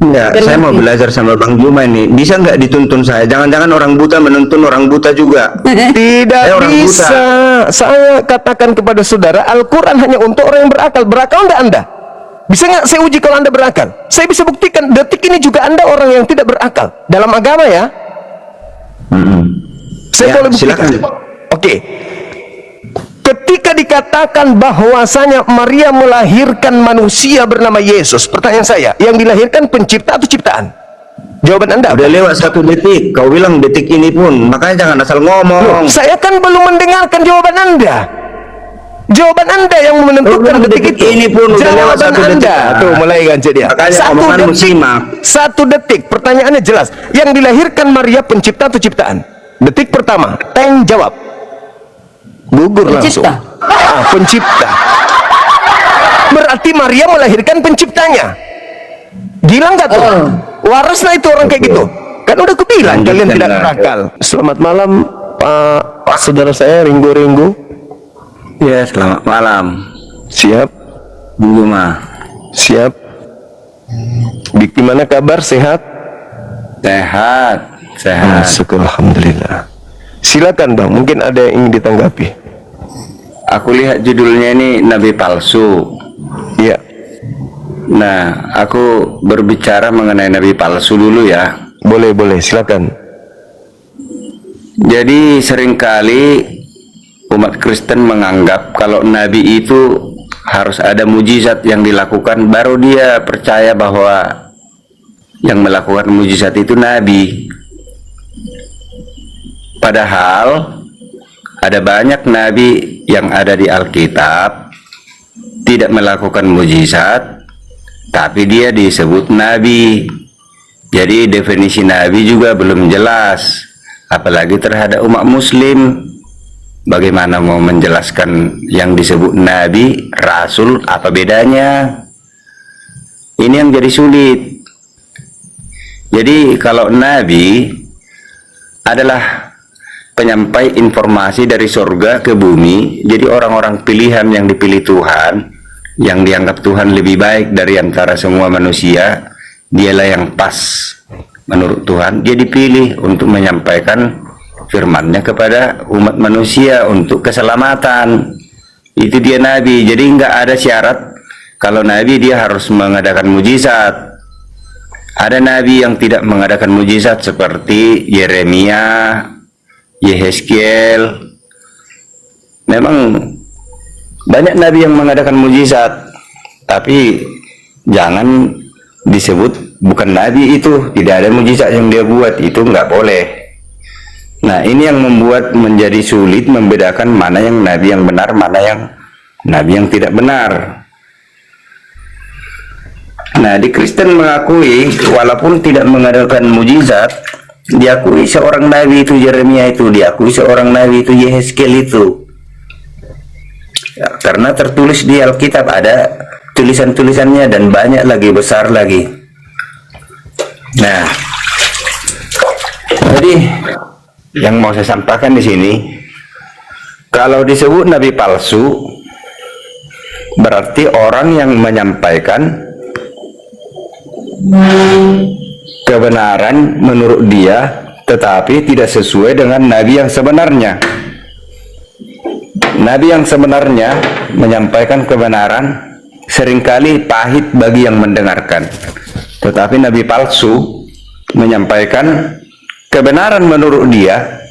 Enggak, saya mau belajar sama Bang Juma ini. Bisa nggak dituntun saya? Jangan-jangan orang buta menuntun orang buta juga. Tidak orang bisa. buta. Saya katakan kepada saudara, Al-Quran hanya untuk orang yang berakal. Berakal enggak Anda? Bisa nggak saya uji kalau Anda berakal? Saya bisa buktikan detik ini juga Anda orang yang tidak berakal. Dalam agama ya. Saya Ya, boleh buktikan. silakan. Oke. Ketika dikatakan bahwasanya Maria melahirkan manusia bernama Yesus, pertanyaan saya, yang dilahirkan pencipta atau ciptaan? Jawaban Anda Udah apa? lewat 1 detik. Kau bilang detik ini pun. Makanya jangan asal ngomong. Saya kan belum mendengarkan jawaban Anda. Jawaban Anda yang menentukan detik itu. Ini pun udah lewat Jawaban 1 detik. Anda. Tuh mulai ganjil dia. Makanya Satu omonganmu detik. simak. 1 detik. Pertanyaannya jelas. Yang dilahirkan Maria pencipta atau ciptaan? Detik pertama. Teng jawab. Gugur langsung. Pencipta. Berarti Maria melahirkan penciptanya. Gila nggak tuh? Waras lah itu orang kayak gitu. Kan udah kubilang kalian tidak berakal. Selamat malam Pak saudara saya Ringo. Ya, selamat malam. Siap, Bang Juma. siap. Gimana kabar? Sehat? Sehat. Sehat. Syukur alhamdulillah. Silakan Bang, mungkin ada yang ingin ditanggapi. Aku lihat judulnya ini Nabi palsu. Iya. Nah, aku berbicara mengenai Nabi palsu dulu ya. Boleh, silakan. Jadi seringkali umat Kristen menganggap kalau Nabi itu harus ada mujizat yang dilakukan baru dia percaya bahwa yang melakukan mujizat itu Nabi. Padahal ada banyak Nabi yang ada di Alkitab tidak melakukan mujizat, tapi dia disebut Nabi. Jadi definisi Nabi juga belum jelas, apalagi terhadap umat Muslim. Bagaimana mau menjelaskan yang disebut Nabi, Rasul, apa bedanya? Ini yang jadi sulit. Jadi kalau Nabi adalah penyampai informasi dari surga ke bumi, jadi orang-orang pilihan yang dipilih Tuhan, yang dianggap Tuhan lebih baik dari antara semua manusia, dialah yang pas menurut Tuhan. Dia dipilih untuk menyampaikan firman-Nya kepada umat manusia untuk keselamatan. Itu dia Nabi. Jadi nggak ada syarat kalau Nabi dia harus mengadakan mujizat. Ada Nabi yang tidak mengadakan mujizat seperti Yeremia, Yehezkiel. Memang banyak Nabi yang mengadakan mujizat, tapi jangan disebut bukan Nabi itu. Tidak ada mujizat yang dia buat, itu nggak boleh. Nah, ini yang membuat menjadi sulit membedakan mana yang Nabi yang benar, mana yang Nabi yang tidak benar. Nah, di Kristen mengakui walaupun tidak mengadakan mujizat, diakui seorang Nabi itu Yeremia itu, diakui seorang Nabi itu Yehezkiel itu. Ya, karena tertulis di Alkitab, ada tulisan-tulisannya dan banyak lagi, besar lagi. Nah, jadi yang mau saya sampaikan di sini, kalau disebut Nabi palsu, berarti orang yang menyampaikan kebenaran menurut dia, tetapi tidak sesuai dengan Nabi yang sebenarnya. Nabi yang sebenarnya menyampaikan kebenaran seringkali pahit bagi yang mendengarkan, tetapi Nabi palsu menyampaikan kebenaran menurut dia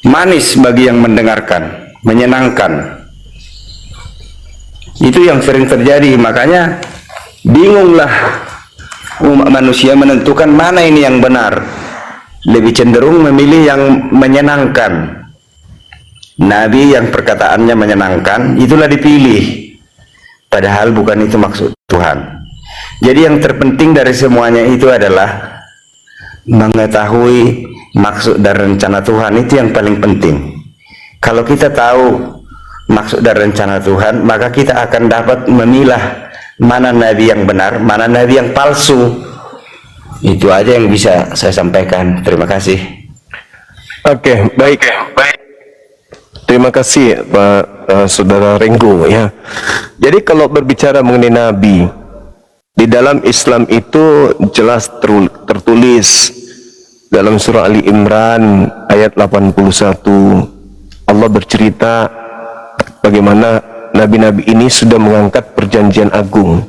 manis bagi yang mendengarkan, menyenangkan. Itu yang sering terjadi. Makanya bingunglah umat manusia menentukan mana ini yang benar. Lebih cenderung memilih yang menyenangkan. Nabi yang perkataannya menyenangkan, itulah dipilih. Padahal bukan itu maksud Tuhan. Jadi yang terpenting dari semuanya itu adalah mengetahui maksud dan rencana Tuhan. Itu yang paling penting. Kalau kita tahu maksud dan rencana Tuhan, maka kita akan dapat memilah mana Nabi yang benar, mana Nabi yang palsu. Itu aja yang bisa saya sampaikan. Terima kasih. Oke, baik. Terima kasih Pak Saudara Ringo ya. Jadi kalau berbicara mengenai Nabi, Di dalam Islam itu jelas tertulis dalam surah Ali Imran ayat 81. Allah bercerita bagaimana nabi-nabi ini sudah mengangkat perjanjian agung.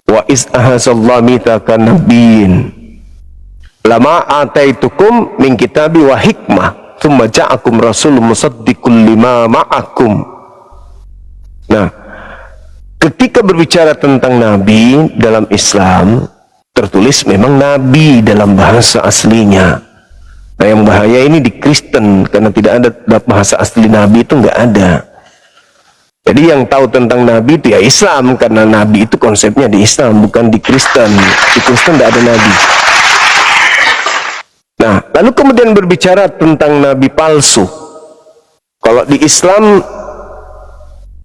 Wa iz ahazallahu mitsaqan nabiyyin lama ataitukum min kitabi wa hikmah thumma ja'akum rasulun musaddiqul lima ma'akum. Nah, ketika berbicara tentang nabi dalam Islam, tertulis memang nabi dalam bahasa aslinya. Nah, yang bahaya ini di Kristen, karena tidak ada bahasa asli nabi itu nggak ada. Jadi yang tahu tentang nabi itu ya Islam, karena nabi itu konsepnya di Islam, bukan di Kristen. Di Kristen tidak ada nabi. Nah, lalu kemudian berbicara tentang nabi palsu. Kalau di Islam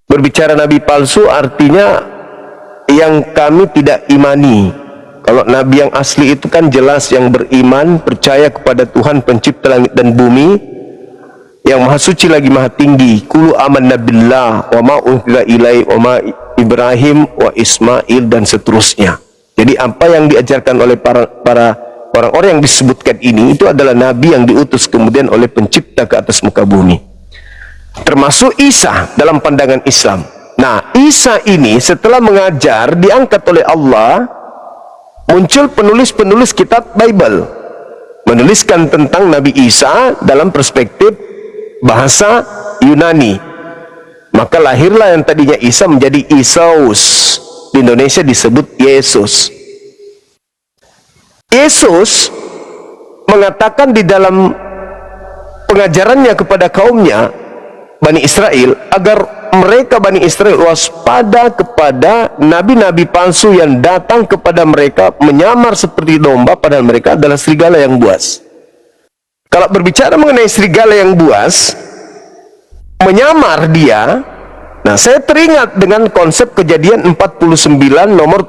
berbicara nabi palsu artinya yang kami tidak imani. Kalau nabi yang asli itu kan jelas yang beriman, percaya kepada Tuhan pencipta langit dan bumi, yang maha suci lagi maha tinggi. Qulu amanna billah wa ma unzila ilai wa ma Ibrahim wa Ismail dan seterusnya. Jadi apa yang diajarkan oleh para orang-orang yang disebutkan ini itu adalah nabi yang diutus kemudian oleh pencipta ke atas muka bumi. Termasuk Isa dalam pandangan Islam. Nah, Isa ini setelah mengajar diangkat oleh Allah, muncul penulis-penulis kitab Bible menuliskan tentang Nabi Isa dalam perspektif bahasa Yunani. Maka lahirlah yang tadinya Isa menjadi Isaus. Di Indonesia disebut Yesus. Yesus mengatakan di dalam pengajarannya kepada kaumnya Bani Israel, agar mereka Bani Israel waspada kepada nabi-nabi palsu yang datang kepada mereka menyamar seperti domba, padahal mereka adalah serigala yang buas. Kalau berbicara mengenai serigala yang buas, menyamar dia, nah saya teringat dengan konsep Kejadian 49 nomor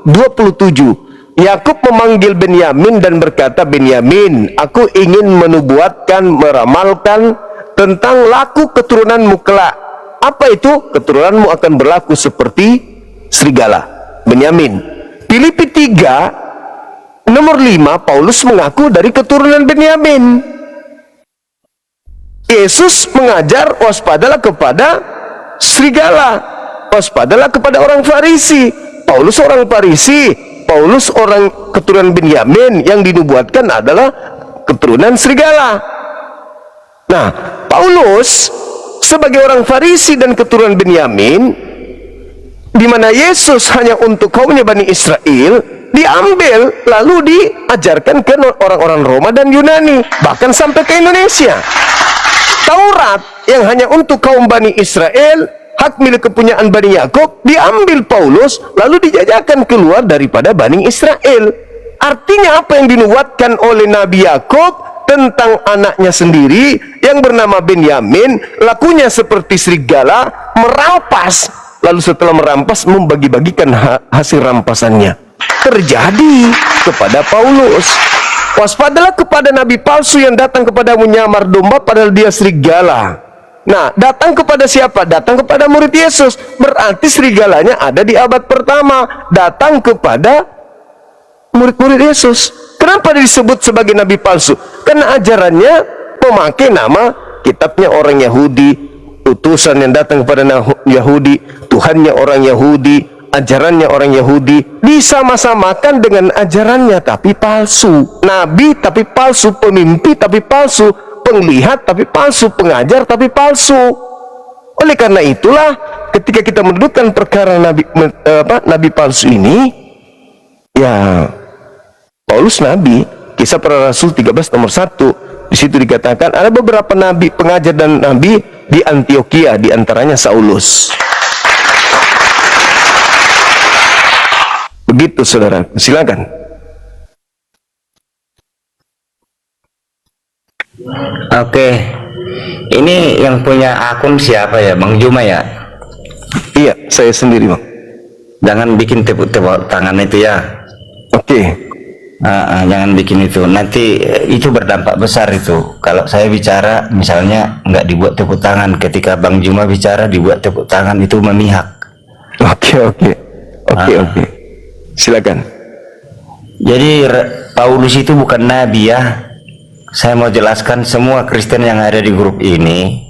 27. Yakub memanggil Benyamin dan berkata, Benyamin, aku ingin menubuatkan, meramalkan tentang laku keturunanmu kelak. Apa itu? Keturunanmu akan berlaku seperti serigala. Benyamin. Filipi 3 nomor 5, Paulus mengaku dari keturunan Benyamin. Yesus mengajar waspadalah kepada serigala, waspadalah kepada orang Farisi. Paulus orang Farisi, Paulus orang keturunan Benyamin, yang dinubuatkan adalah keturunan serigala. Nah, Paulus sebagai orang Farisi dan keturunan Benyamin, di mana Yesus hanya untuk kaumnya Bani Israel, diambil lalu diajarkan ke orang-orang Roma dan Yunani, bahkan sampai ke Indonesia. Taurat yang hanya untuk kaum Bani Israel, hak milik kepunyaan Bani Yakub, diambil Paulus lalu dijajakan keluar daripada Bani Israel. Artinya apa yang dinubuatkan oleh Nabi Yakub tentang anaknya sendiri yang bernama Benyamin, lakunya seperti serigala, merampas, lalu setelah merampas membagi-bagikan hasil rampasannya, terjadi kepada Paulus. Waspadalah kepada nabi palsu yang datang kepadamu nyamar domba padahal dia serigala. Nah, datang kepada siapa? Datang kepada murid Yesus. Berarti serigalanya ada di abad pertama, datang kepada murid-murid Yesus. Kenapa disebut sebagai nabi palsu? Karena ajarannya memakai nama kitabnya orang Yahudi, utusan yang datang kepada Yahudi, Tuhannya orang Yahudi, ajarannya orang Yahudi, disama-samakan dengan ajarannya tapi palsu. Nabi tapi palsu, pemimpi tapi palsu, penglihat tapi palsu, pengajar tapi palsu. Oleh karena itulah ketika kita mendudukkan perkara nabi palsu ini, ya Paulus nabi, Kisah Para Rasul 13 nomor 1, di situ dikatakan ada beberapa nabi, pengajar dan nabi di Antioquia, di antaranya Saulus. Begitu saudara, silakan. Oke, ini yang punya akun siapa ya, Bang Juma ya? Iya, saya sendiri Bang. Jangan bikin tepuk tangan itu ya. Oke. Jangan bikin itu, nanti itu berdampak besar itu. Kalau saya bicara misalnya nggak dibuat tepuk tangan, ketika Bang Juma bicara dibuat tepuk tangan, itu memihak. Oke. Silakan. Jadi Paulus itu bukan nabi ya. Saya mau jelaskan semua Kristen yang ada di grup ini.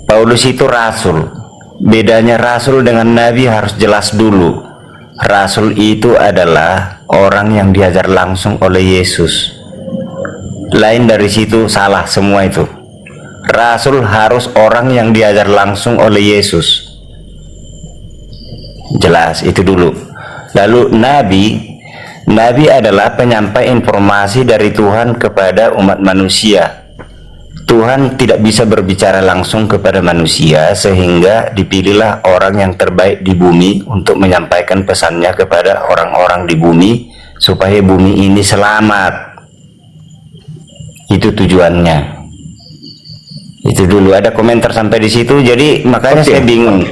Paulus itu rasul. Bedanya rasul dengan nabi harus jelas dulu. Rasul itu adalah orang yang diajar langsung oleh Yesus. Lain dari situ salah semua itu. Rasul harus orang yang diajar langsung oleh Yesus. Jelas itu dulu. Lalu nabi adalah penyampai informasi dari Tuhan kepada umat manusia. Tuhan tidak bisa berbicara langsung kepada manusia, sehingga dipilihlah orang yang terbaik di bumi untuk menyampaikan pesannya kepada orang-orang di bumi supaya bumi ini selamat. Itu tujuannya. Itu dulu, ada komentar sampai di situ. Jadi makanya saya bingung.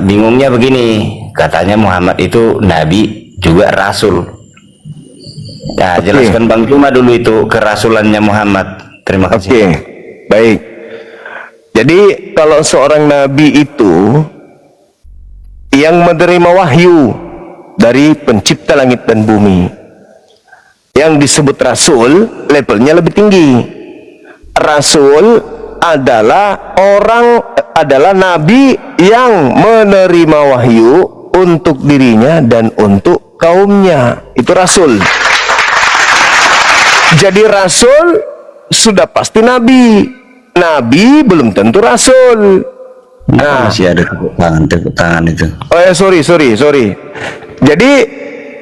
Bingungnya begini, katanya Muhammad itu nabi juga rasul. Nah, jelaskan Bang Juma dulu itu kerasulannya Muhammad. Terima kasih. Baik. Jadi kalau seorang nabi itu yang menerima wahyu dari pencipta langit dan bumi, yang disebut rasul, levelnya lebih tinggi. Rasul adalah nabi yang menerima wahyu untuk dirinya dan untuk kaumnya. Itu rasul. Jadi rasul sudah pasti nabi. Nabi belum tentu rasul. Nah, masih ada tepuk tangan itu. Oh ya, sorry. Jadi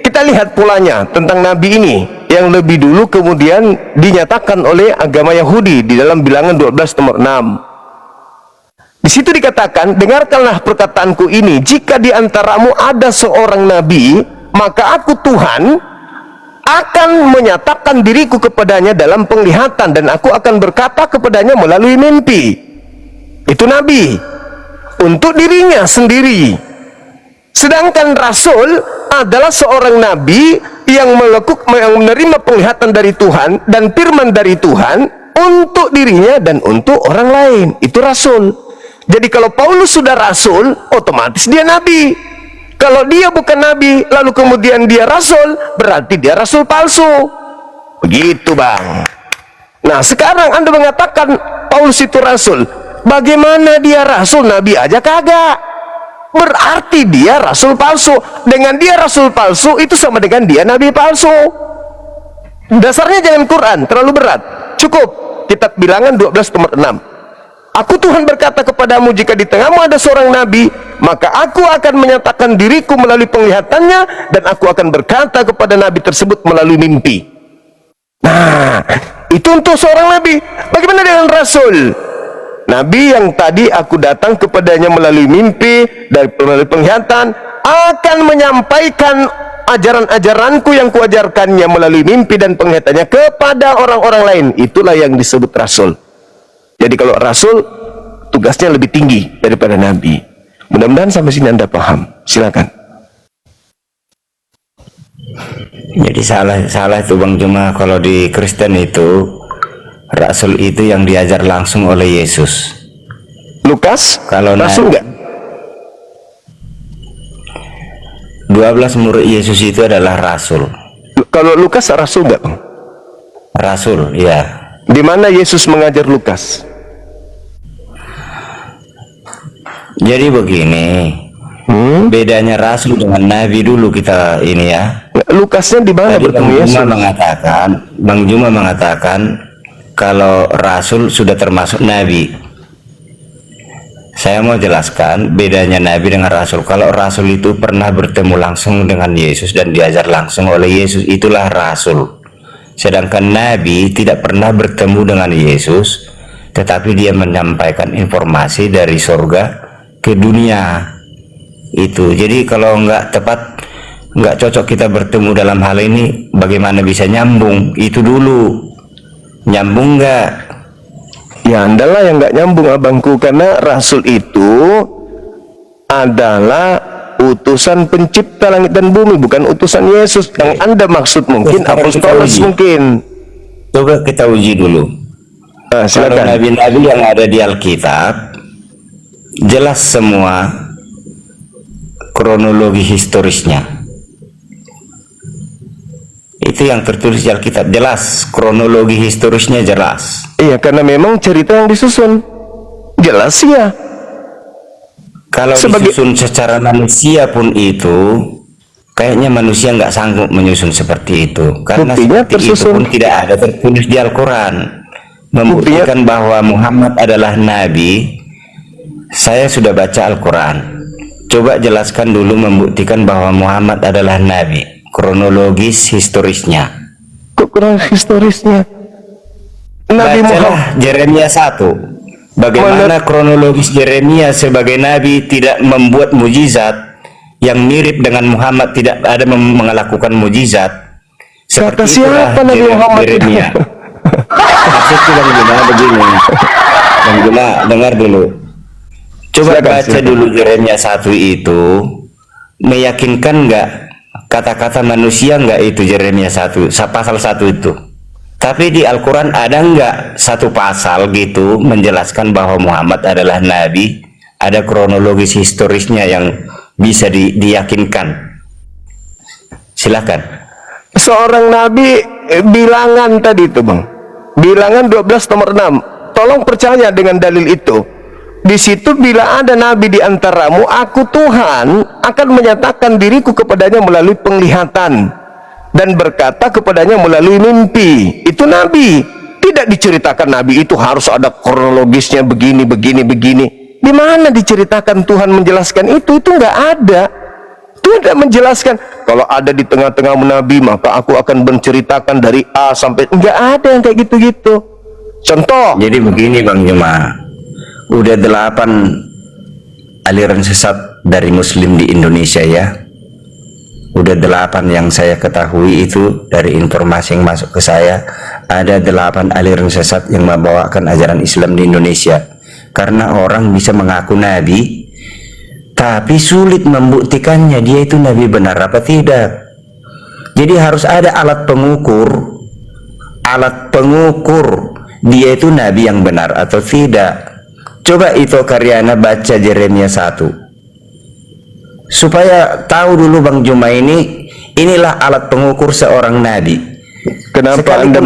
kita lihat polanya tentang nabi ini yang lebih dulu kemudian dinyatakan oleh agama Yahudi di dalam Bilangan 12 nomor 6. Di situ dikatakan, dengarkanlah perkataanku ini, jika di antaramu ada seorang nabi, maka aku Tuhan akan menyatakan diriku kepadanya dalam penglihatan, dan aku akan berkata kepadanya melalui mimpi. Itu nabi untuk dirinya sendiri. Sedangkan rasul adalah seorang nabi yang menerima penglihatan dari Tuhan dan firman dari Tuhan untuk dirinya dan untuk orang lain. Itu rasul. Jadi kalau Paulus sudah rasul, otomatis dia nabi. Kalau dia bukan nabi, lalu kemudian dia rasul, berarti dia rasul palsu. Begitu, Bang. Nah, sekarang Anda mengatakan Paulus itu rasul. Bagaimana dia rasul? Nabi aja kagak. Berarti dia rasul palsu. Dengan dia rasul palsu, itu sama dengan dia nabi palsu. Dasarnya jangan Quran, terlalu berat. Cukup kitab Bilangan 12 nomor 6. Aku Tuhan berkata kepadamu, jika di tengahmu ada seorang nabi, maka aku akan menyatakan diriku melalui penglihatannya, dan aku akan berkata kepada nabi tersebut melalui mimpi. Nah, itu untuk seorang nabi. Bagaimana dengan rasul? Nabi yang tadi aku datang kepadanya melalui mimpi, melalui penglihatan, akan menyampaikan ajaran-ajaranku yang kuajarkannya melalui mimpi dan penglihatannya kepada orang-orang lain. Itulah yang disebut rasul. Jadi kalau rasul tugasnya lebih tinggi daripada nabi. Mudah-mudahan sampai sini Anda paham. Silakan. Jadi salah itu Bang Juma. Kalau di Kristen itu rasul itu yang diajar langsung oleh Yesus. Lukas kalau rasul enggak? 12 murid Yesus itu adalah rasul. Kalau Lukas rasul enggak, Bang? Rasul, ya. Di mana Yesus mengajar Lukas? Jadi begini, bedanya rasul dengan nabi dulu kita ini ya. Lukasnya di mana bertemu Yesus? Bang Juma mengatakan kalau rasul sudah termasuk nabi. Saya mau jelaskan bedanya nabi dengan rasul. Kalau rasul itu pernah bertemu langsung dengan Yesus dan diajar langsung oleh Yesus, itulah rasul. Sedangkan nabi tidak pernah bertemu dengan Yesus, tetapi dia menyampaikan informasi dari surga ke dunia. Itu jadi kalau nggak tepat, nggak cocok kita bertemu dalam hal ini, bagaimana bisa nyambung? Itu dulu, nyambung nggak? Ya, Andalah yang nggak nyambung, abangku, karena rasul itu adalah utusan pencipta langit dan bumi, bukan utusan Yesus. Yang Anda maksud mungkin apostolos mungkin. Coba kita uji dulu. Kalau nabi-nabi yang ada di Alkitab jelas semua kronologi historisnya. Itu yang tertulis di Alkitab, jelas kronologi historisnya jelas. Iya, karena memang cerita yang disusun jelas ya. Kalau disusun secara manusia pun itu kayaknya manusia nggak sanggup menyusun seperti itu, karena buktinya seperti itu pun tidak ada tertulis di Al-Quran membuktikan bahwa Muhammad adalah nabi. Saya sudah baca Al-Quran, coba jelaskan dulu membuktikan bahwa Muhammad adalah nabi, kronologis historisnya. Kok kronologis historisnya? Nabi Muhammad Yeremia 1. Bagaimana kronologis Yeremia sebagai nabi tidak membuat mujizat yang mirip dengan Muhammad, tidak ada melakukan mujizat. Kata siapa Nabi Muhammad? Yeremia. Maksudku Bang Juma begini. Bang Juma dengar dulu. Coba baca dulu Yeremia 1 itu, meyakinkan nggak kata-kata manusia nggak itu Yeremia 1, pasal 1 itu. Tapi di Al-Quran ada nggak satu pasal gitu menjelaskan bahwa Muhammad adalah nabi, ada kronologis historisnya yang bisa diyakinkan? Silakan. Seorang nabi, bilangan tadi itu Bang, bilangan 12 nomor 6. Tolong percaya dengan dalil itu. Di situ bila ada nabi di antaramu, aku Tuhan akan menyatakan diriku kepadanya melalui penglihatan dan berkata kepadanya melalui mimpi. Itu nabi. Tidak diceritakan nabi itu harus ada kronologisnya begini, begini, begini. Di mana diceritakan Tuhan menjelaskan itu? Itu nggak ada. Tidak menjelaskan. Kalau ada di tengah-tengah nabi, maka aku akan menceritakan dari A sampai. Nggak ada yang kayak gitu-gitu. Contoh. Jadi begini Bang Juma, udah 8 aliran sesat dari Muslim di Indonesia ya. Udah 8 yang saya ketahui itu dari informasi yang masuk ke saya, ada 8 aliran sesat yang membawakan ajaran Islam di Indonesia. Karena orang bisa mengaku nabi, tapi sulit membuktikannya dia itu nabi benar apa tidak. Jadi harus ada alat pengukur dia itu nabi yang benar atau tidak. Coba itu Karyana baca Yeremia 1 supaya tahu dulu Bang Juma inilah alat pengukur seorang nabi. Kenapa Sekalipun Anda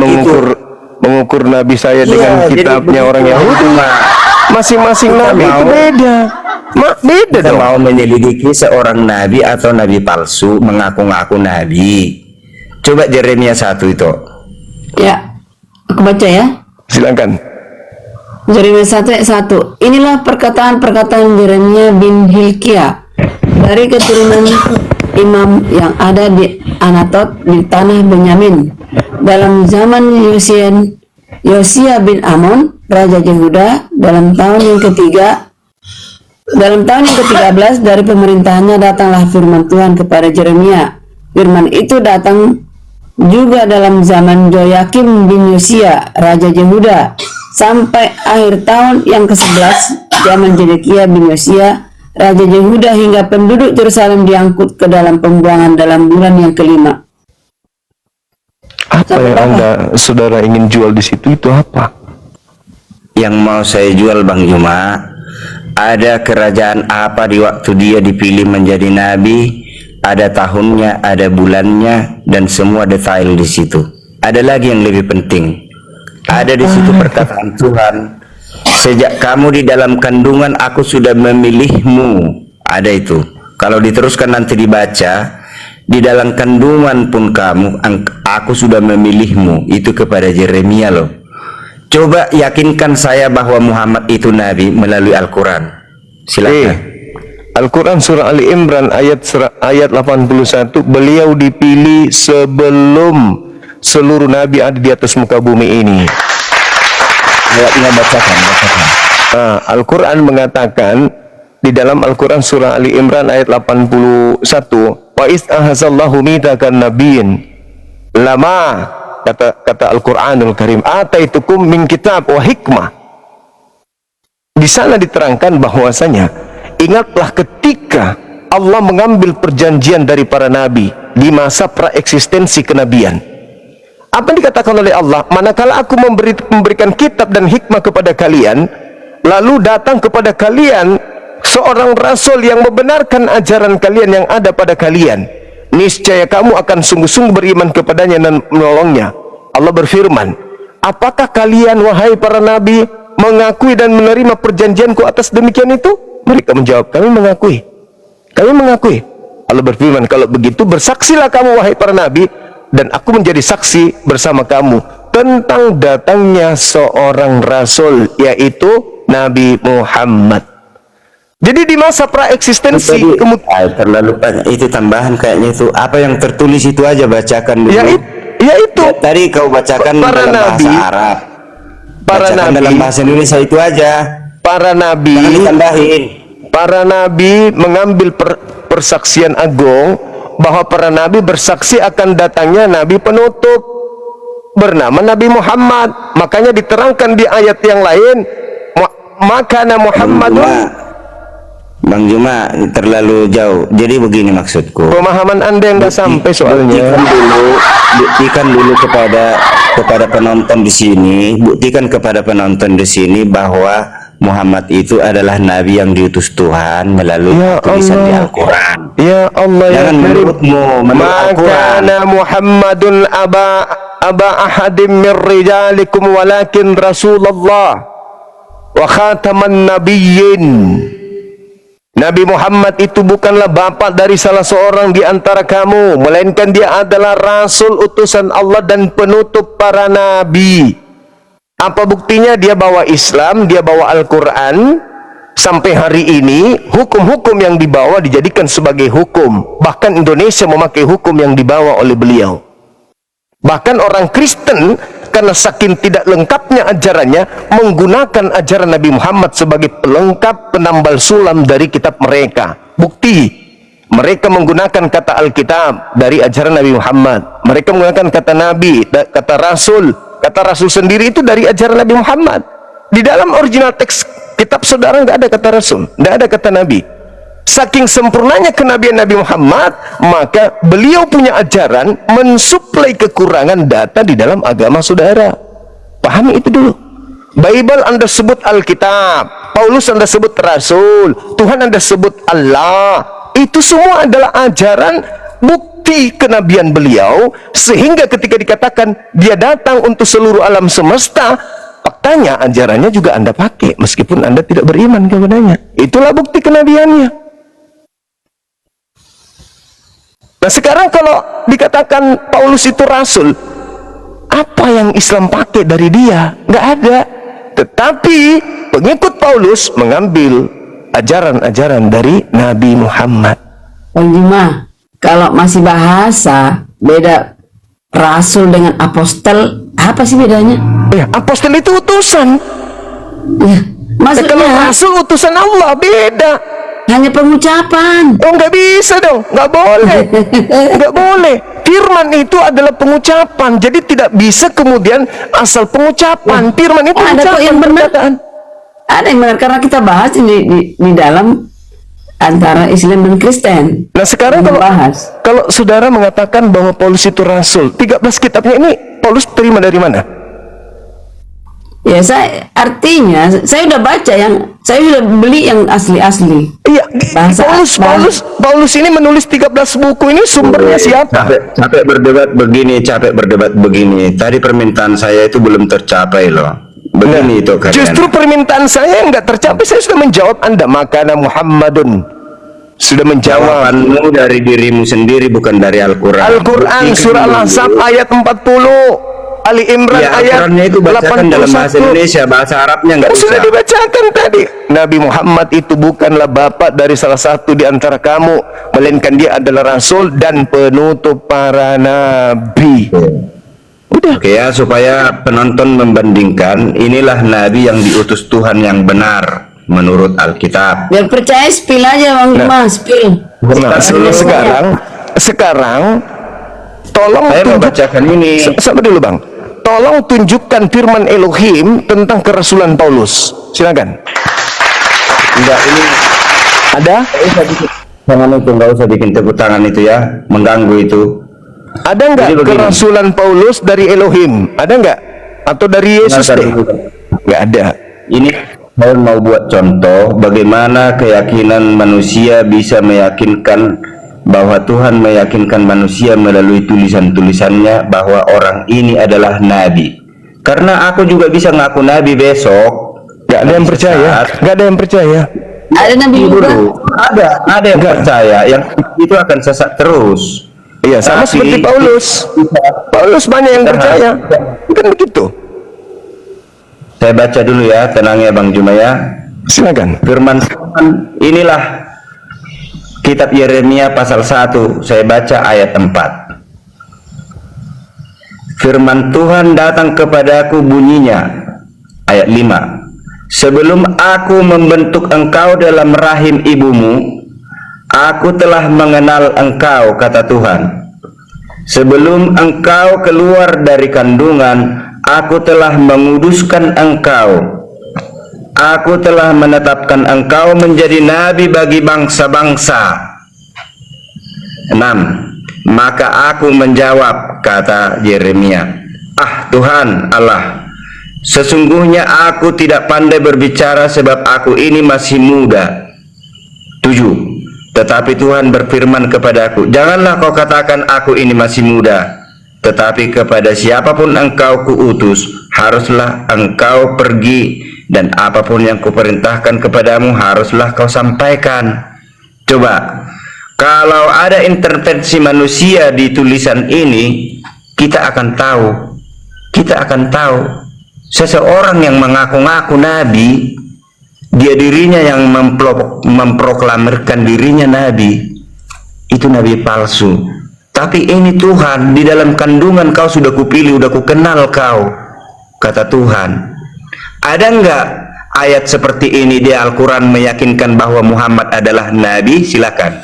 mengukur nabi saya dengan kitabnya orang Yahudi? Masing-masing nabi itu beda. Beda kita dong. mau menyelidiki seorang nabi atau nabi palsu mengaku-ngaku nabi. Coba Yeremia 1 itu. Ya, aku baca ya. Silakan. Yeremia 1 ayat 1. Inilah perkataan-perkataan Yeremia bin Hilkiah dari keturunan imam yang ada di Anatot di tanah Benyamin dalam zaman Yosia bin Amon raja Yehuda dalam tahun yang ke-13 dari pemerintahannya datanglah firman Tuhan kepada Yeremia. Firman itu datang juga dalam zaman Joyakim bin Yosia raja Yehuda sampai akhir tahun yang ke-11 zaman Zedekiah bin Yosia raja Yehuda, hingga penduduk Yerusalem diangkut ke dalam pembuangan dalam bulan yang ke-5. Apa yang Anda saudara ingin jual di situ itu apa? Yang mau saya jual Bang Juma, ada kerajaan apa di waktu dia dipilih menjadi nabi, ada tahunnya, ada bulannya, dan semua detail di situ. Ada lagi yang lebih penting, ada di situ perkataan Tuhan, sejak kamu di dalam kandungan aku sudah memilihmu. Ada itu. Kalau diteruskan nanti dibaca, di dalam kandungan pun aku sudah memilihmu. Itu kepada Yeremia loh. Coba yakinkan saya bahwa Muhammad itu nabi melalui Al-Quran. Silakan. Al-Quran surah Ali Imran ayat 81, beliau dipilih sebelum seluruh nabi ada di atas muka bumi ini. Ayatnya bacakan. Al-Quran mengatakan di dalam Al-Quran surah Ali Imran ayat 81, wa istahazallahu mitakan nabiyin lama, kata Al-Quranul Karim, ataitukum min kitab wa hikmah. Di sana diterangkan bahwasanya ingatlah ketika Allah mengambil perjanjian dari para nabi di masa praeksistensi kenabian. Apa yang dikatakan oleh Allah? Manakala aku memberikan kitab dan hikmah kepada kalian, lalu datang kepada kalian seorang rasul yang membenarkan ajaran kalian yang ada pada kalian, niscaya kamu akan sungguh-sungguh beriman kepadanya dan menolongnya. Allah berfirman, apakah kalian wahai para nabi mengakui dan menerima perjanjianku atas demikian itu? Mereka menjawab, kami mengakui. Kami mengakui. Allah berfirman, kalau begitu bersaksilah kamu wahai para nabi, dan aku menjadi saksi bersama kamu tentang datangnya seorang rasul, yaitu Nabi Muhammad. Jadi di masa praeksistensi terlalu banyak itu tambahan kayaknya itu. Apa yang tertulis itu aja bacakan dulu. Yaitu tadi kau bacakan para dalam nabi, bahasa Arab. para Bacakan nabi dalam bahasa Indonesia itu aja. Para nabi, Jangan ditambahin. para nabi mengambil persaksian agung bahwa para nabi bersaksi akan datangnya nabi penutup bernama Nabi Muhammad. Makanya diterangkan di ayat yang lain, makana Muhammadun. Bang Juma terlalu jauh. Jadi begini maksudku. Pemahaman Anda yang nggak sampai soalnya. Buktikan dulu kepada penonton di sini. Buktikan kepada penonton di sini bahwa Muhammad itu adalah nabi yang diutus Tuhan melalui tulisan di Al-Quran. Ya Allah, jangan menurutmu, menurut Al-Quran. Makana Muhammadun aba ahadim min rijalikum walakin Rasulullah wa khataman nabiyyin. Nabi Muhammad itu bukanlah bapa dari salah seorang di antara kamu, melainkan dia adalah rasul utusan Allah dan penutup para nabi. Apa buktinya? Dia bawa Islam, dia bawa Al-Quran. Sampai hari ini hukum-hukum yang dibawa dijadikan sebagai hukum. Bahkan Indonesia memakai hukum yang dibawa oleh beliau. Bahkan orang Kristen karena saking tidak lengkapnya ajarannya, menggunakan ajaran Nabi Muhammad sebagai pelengkap, penambal sulam dari kitab mereka. Bukti, mereka menggunakan kata Alkitab dari ajaran Nabi Muhammad. Mereka menggunakan kata Nabi, kata Rasul. Kata Rasul sendiri itu dari ajaran Nabi Muhammad. Di dalam original teks kitab saudara nggak ada kata Rasul, nggak ada kata Nabi. Saking sempurnanya kenabian Nabi Muhammad, maka beliau punya ajaran mensuplai kekurangan data di dalam agama saudara. Pahami itu dulu. Bible Anda sebut Alkitab, Paulus Anda sebut Rasul, Tuhan Anda sebut Allah. Itu semua adalah ajaran bukti kenabian beliau, sehingga ketika dikatakan dia datang untuk seluruh alam semesta, faktanya ajarannya juga Anda pakai meskipun Anda tidak beriman kepadanya. Itulah bukti kenabiannya. Nah sekarang kalau dikatakan Paulus itu rasul, apa yang Islam pakai dari dia? Nggak ada. Tetapi pengikut Paulus mengambil ajaran-ajaran dari Nabi Muhammad. Bang Juma, kalau masih bahasa, beda rasul dengan apostel, apa sih bedanya? Ya, apostel itu utusan. Ya, maksudnya Kalau rasul utusan Allah beda. hanya pengucapan. Oh nggak bisa dong, nggak boleh, nggak boleh. Firman itu adalah pengucapan, jadi tidak bisa kemudian asal pengucapan. Firman itu ada kok yang benar. perkataan. Ada yang benar karena kita bahas di dalam antara Islam dan Kristen. Nah sekarang kalau saudara mengatakan bahwa Paulus itu rasul, 13 kitabnya ini Paulus terima dari mana? Ya artinya saya udah baca saya sudah beli yang asli-asli. Iya, Paulus ini menulis 13 buku ini sumbernya siapa? Capek berdebat begini. Tadi permintaan saya itu belum tercapai loh. Begini itu kalian. Justru permintaan saya yang nggak tercapai, saya sudah menjawab Anda. Makana Muhammadun, sudah menjawab. Jawabanmu dari dirimu sendiri, bukan dari Al-Quran. Al-Quran surah Al-Ahzab ayat 40, Ali Imran ayat Al-Qurannya itu bacakan 81. dalam bahasa Indonesia, bahasa Arabnya nggak usah. Sudah dibacakan tadi. Nabi Muhammad itu bukanlah bapak dari salah satu di antara kamu, melainkan dia adalah rasul dan penutup para nabi. Udah. Oke ya, supaya penonton membandingkan, inilah nabi yang diutus Tuhan yang benar menurut Alkitab. Biar percaya spill aja Bang Juma, spill. Nah, sekarang tolong Saya membacakan ini. Sabar dulu Bang. Tolong tunjukkan firman Elohim tentang kerasulan Paulus. Silakan. Enggak, ini Ada? nggak usah bikin tepuk tangan itu ya, mengganggu itu. Ada nggak Jadi begini. kerasulan Paulus dari Elohim? Ada nggak? Atau dari Yesus deh? Nggak ada. Ini Saya mau buat contoh bagaimana keyakinan manusia bisa meyakinkan bahwa Tuhan meyakinkan manusia melalui tulisan-tulisannya bahwa orang ini adalah nabi. Karena aku juga bisa ngaku nabi besok. Gak ada yang percaya. Gak ada yang percaya. Ada nabi juga. Ada yang percaya, yang itu akan sesat terus. Iya, sama Tapi- seperti Paulus. Paulus banyak yang percaya. Bukan begitu. Saya baca dulu ya, tenang ya Bang Juma ya. Silakan. Firman Tuhan, inilah kitab Yeremia pasal 1, saya baca ayat 4. Firman Tuhan datang kepadaku bunyinya, ayat 5. Sebelum aku membentuk engkau dalam rahim ibumu, aku telah mengenal engkau, kata Tuhan. Sebelum engkau keluar dari kandungan, aku telah menguduskan engkau. Aku telah menetapkan engkau menjadi nabi bagi bangsa-bangsa. 6. Maka aku menjawab, kata Yeremia, "Ah Tuhan Allah, sesungguhnya aku tidak pandai berbicara sebab aku ini masih muda." 7. Tetapi Tuhan berfirman kepadaku, "Janganlah kau katakan aku ini masih muda, tetapi kepada siapapun engkau kuutus, haruslah engkau pergi, dan apapun yang kuperintahkan kepadamu haruslah kau sampaikan." Coba, kalau ada intervensi manusia di tulisan ini, kita akan tahu seseorang yang mengaku-ngaku nabi, dia dirinya yang memproklamirkan dirinya nabi, itu nabi palsu. Tapi ini Tuhan, di dalam kandungan kau sudah kupilih, sudah kukenal kau, kata Tuhan. Ada enggak ayat seperti ini di Al-Quran meyakinkan bahwa Muhammad adalah nabi? Silakan.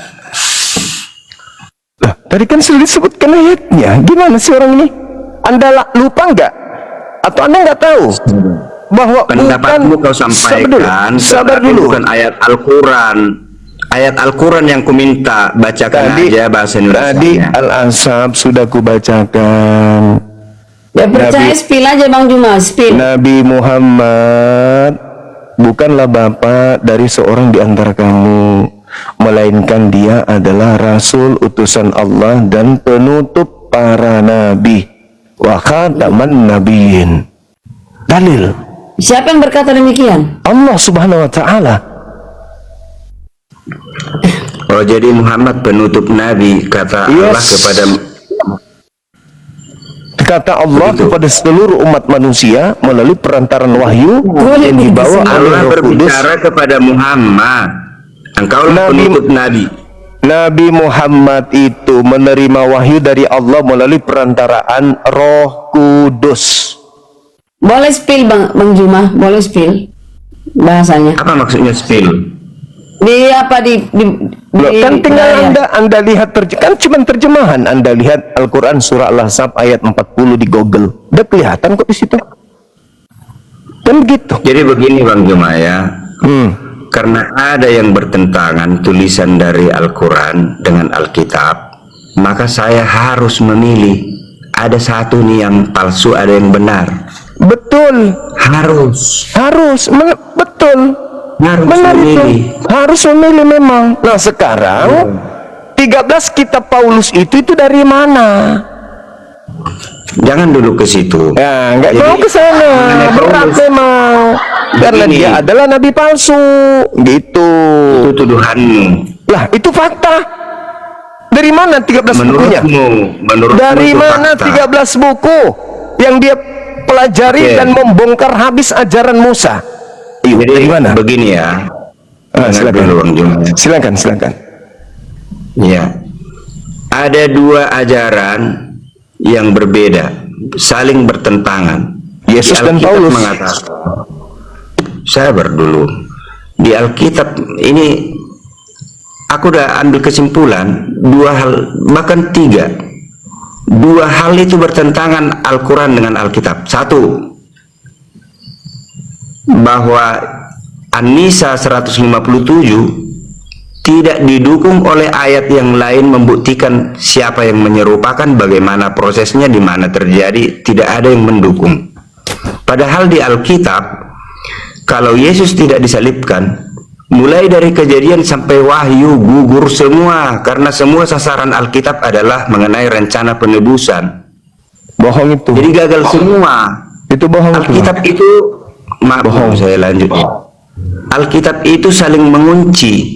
Lah, tadi kan sudah disebutkan ayatnya. Gimana sih orang ini? Anda lupa nggak? Atau Anda nggak tahu bahwa Pendapatmu kau sampaikan, sabar tetapi dulu. bukan ayat Al-Quran. Ayat Al-Quran yang kuminta, bacakan aja bahasa Tadi Indonesia. Al-Ansab sudah kubacakan. Ya percaya Nabi- spill aja Bang Juma, spill. Nabi Muhammad bukanlah bapa dari seorang di antara kamu, melainkan dia adalah Rasul utusan Allah dan penutup para nabi, wa khataman nabiyyin. Dalil Siapa yang berkata demikian? Allah Subhanahu wa taala. Oh, jadi Muhammad penutup nabi, kata Allah Yes. Kata Allah Begitu. kepada seluruh umat manusia melalui perantaran wahyu yang dibawa oleh Allah Roh Kudus. berbicara kepada Muhammad, engkau Nabi- penutup nabi. Nabi Muhammad itu menerima wahyu dari Allah melalui perantaraan Roh Kudus. Boleh spill Bang Juma, boleh spill bahasanya. Apa maksudnya spill? Di apa Loh, kan tinggal layar. anda lihat kan cuma terjemahan. Anda lihat Al-Quran surah Al-Ahzab ayat 40 di Google, udah kelihatan kok di situ. Kan begitu. Jadi begini Bang Juma ya, karena ada yang bertentangan tulisan dari Al-Quran dengan Alkitab, maka saya harus memilih. Ada satu nih yang palsu, ada yang benar. Betul, Harus betul. Benar memilih. itu. Harus memilih memang. Nah sekarang 13 kitab Paulus itu dari mana? Jangan dulu ke situ. Ya, nggak Jadi, mau ke sana. mengenai Berat Paulus, memang. Karena begini. dia adalah nabi palsu. Gitu. itu tuduhanmu. Lah, itu fakta. Dari mana 13 bukunya? Menurutmu Dari itu mana fakta. 13 buku yang dia pelajari Oke. dan membongkar habis ajaran Musa? Iya, Jadi dari mana? begini ya. Dengar Silakan. dulu, Bang Juma. Silakan. Ya. Ada dua ajaran yang berbeda, saling bertentangan. Yesus Di dan Alkitab Paulus. mengatakan, sabar dulu. Di Alkitab ini aku udah ambil kesimpulan dua hal, bahkan tiga. Dua hal itu bertentangan Al-Quran dengan Alkitab. Satu, bahwa An-Nisa 157 tidak didukung oleh ayat yang lain membuktikan siapa yang menyerupakan, bagaimana prosesnya, di mana terjadi, tidak ada yang mendukung. Padahal di Alkitab kalau Yesus tidak disalibkan, mulai dari Kejadian sampai Wahyu gugur semua, karena semua sasaran Alkitab adalah mengenai rencana penebusan. Bohong itu. Jadi gagal semua. Itu bohong itu. Alkitab itu, maaf Bohong. saya lanjut ya. Alkitab itu saling mengunci.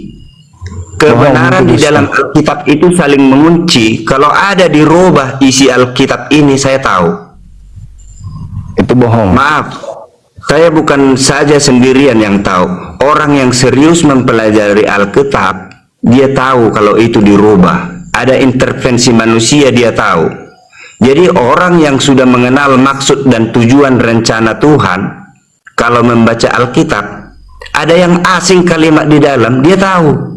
Kebenaran Bohong, di dalam Alkitab itu saling mengunci. Kalau ada dirubah isi Alkitab ini, saya tahu. Itu bohong. Maaf, saya bukan saja sendirian yang tahu. Orang yang serius mempelajari Alkitab, dia tahu kalau itu dirubah. Ada intervensi manusia, dia tahu. Jadi orang yang sudah mengenal maksud dan tujuan rencana Tuhan, kalau membaca Alkitab, ada yang asing kalimat di dalam, dia tahu.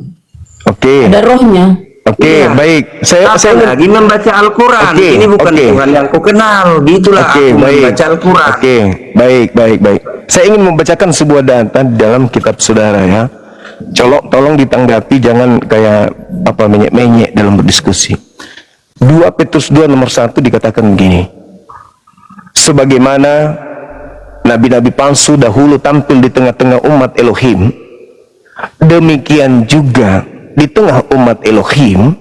Oke. Ada rohnya. Oke, Iya. baik. Saya Lagi membaca Al-Quran. Oke, Ini bukan oke. Tuhan yang kukenal. Gitulah Oke, aku baik. membaca Al-Quran. Oke, baik. Saya ingin membacakan sebuah data di dalam kitab saudara ya. Tolong ditanggapi, jangan kayak apa menyek-menyek dalam berdiskusi. 2 Petrus 2 nomor 1 dikatakan begini. Sebagaimana nabi-nabi palsu dahulu tampil di tengah-tengah umat Elohim, demikian juga di tengah umat Elohim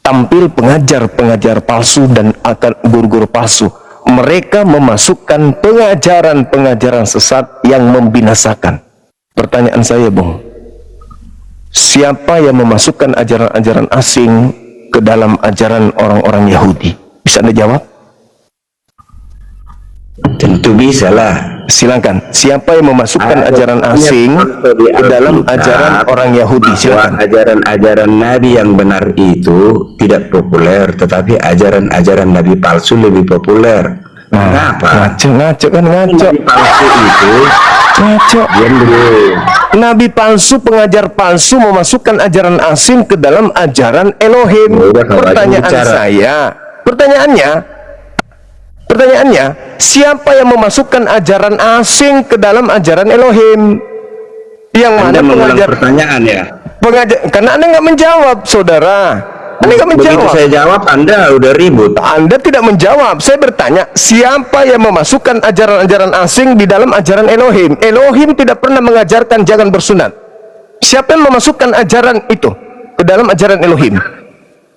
tampil pengajar-pengajar palsu dan akan guru-guru palsu. Mereka memasukkan pengajaran-pengajaran sesat yang membinasakan. Pertanyaan saya, Bung, siapa yang memasukkan ajaran-ajaran asing ke dalam ajaran orang-orang Yahudi? Bisa Anda jawab? Tentu bisa lah. Silakan. Siapa yang memasukkan ajaran asing ke dalam ajaran orang Yahudi? Silakan. Ajaran-ajaran Nabi yang benar itu tidak populer, tetapi ajaran-ajaran Nabi palsu lebih populer. Kenapa? Ngaco kan ngaco. Nabi palsu itu Ngaco. diam dulu. Nabi palsu, pengajar palsu memasukkan ajaran asing ke dalam ajaran Elohim. Udah, kalau Pertanyaan bicara. saya, pertanyaannya, siapa yang memasukkan ajaran asing ke dalam ajaran Elohim? Yang mana Anda mengulang pengajar? pertanyaan ya? Karena Anda nggak menjawab, saudara. Anda nggak Begitu menjawab. saya jawab, Anda udah ribut. Anda tidak menjawab. Saya bertanya, siapa yang memasukkan ajaran-ajaran asing di dalam ajaran Elohim? Elohim tidak pernah mengajarkan jangan bersunat. Siapa yang memasukkan ajaran itu ke dalam ajaran Elohim?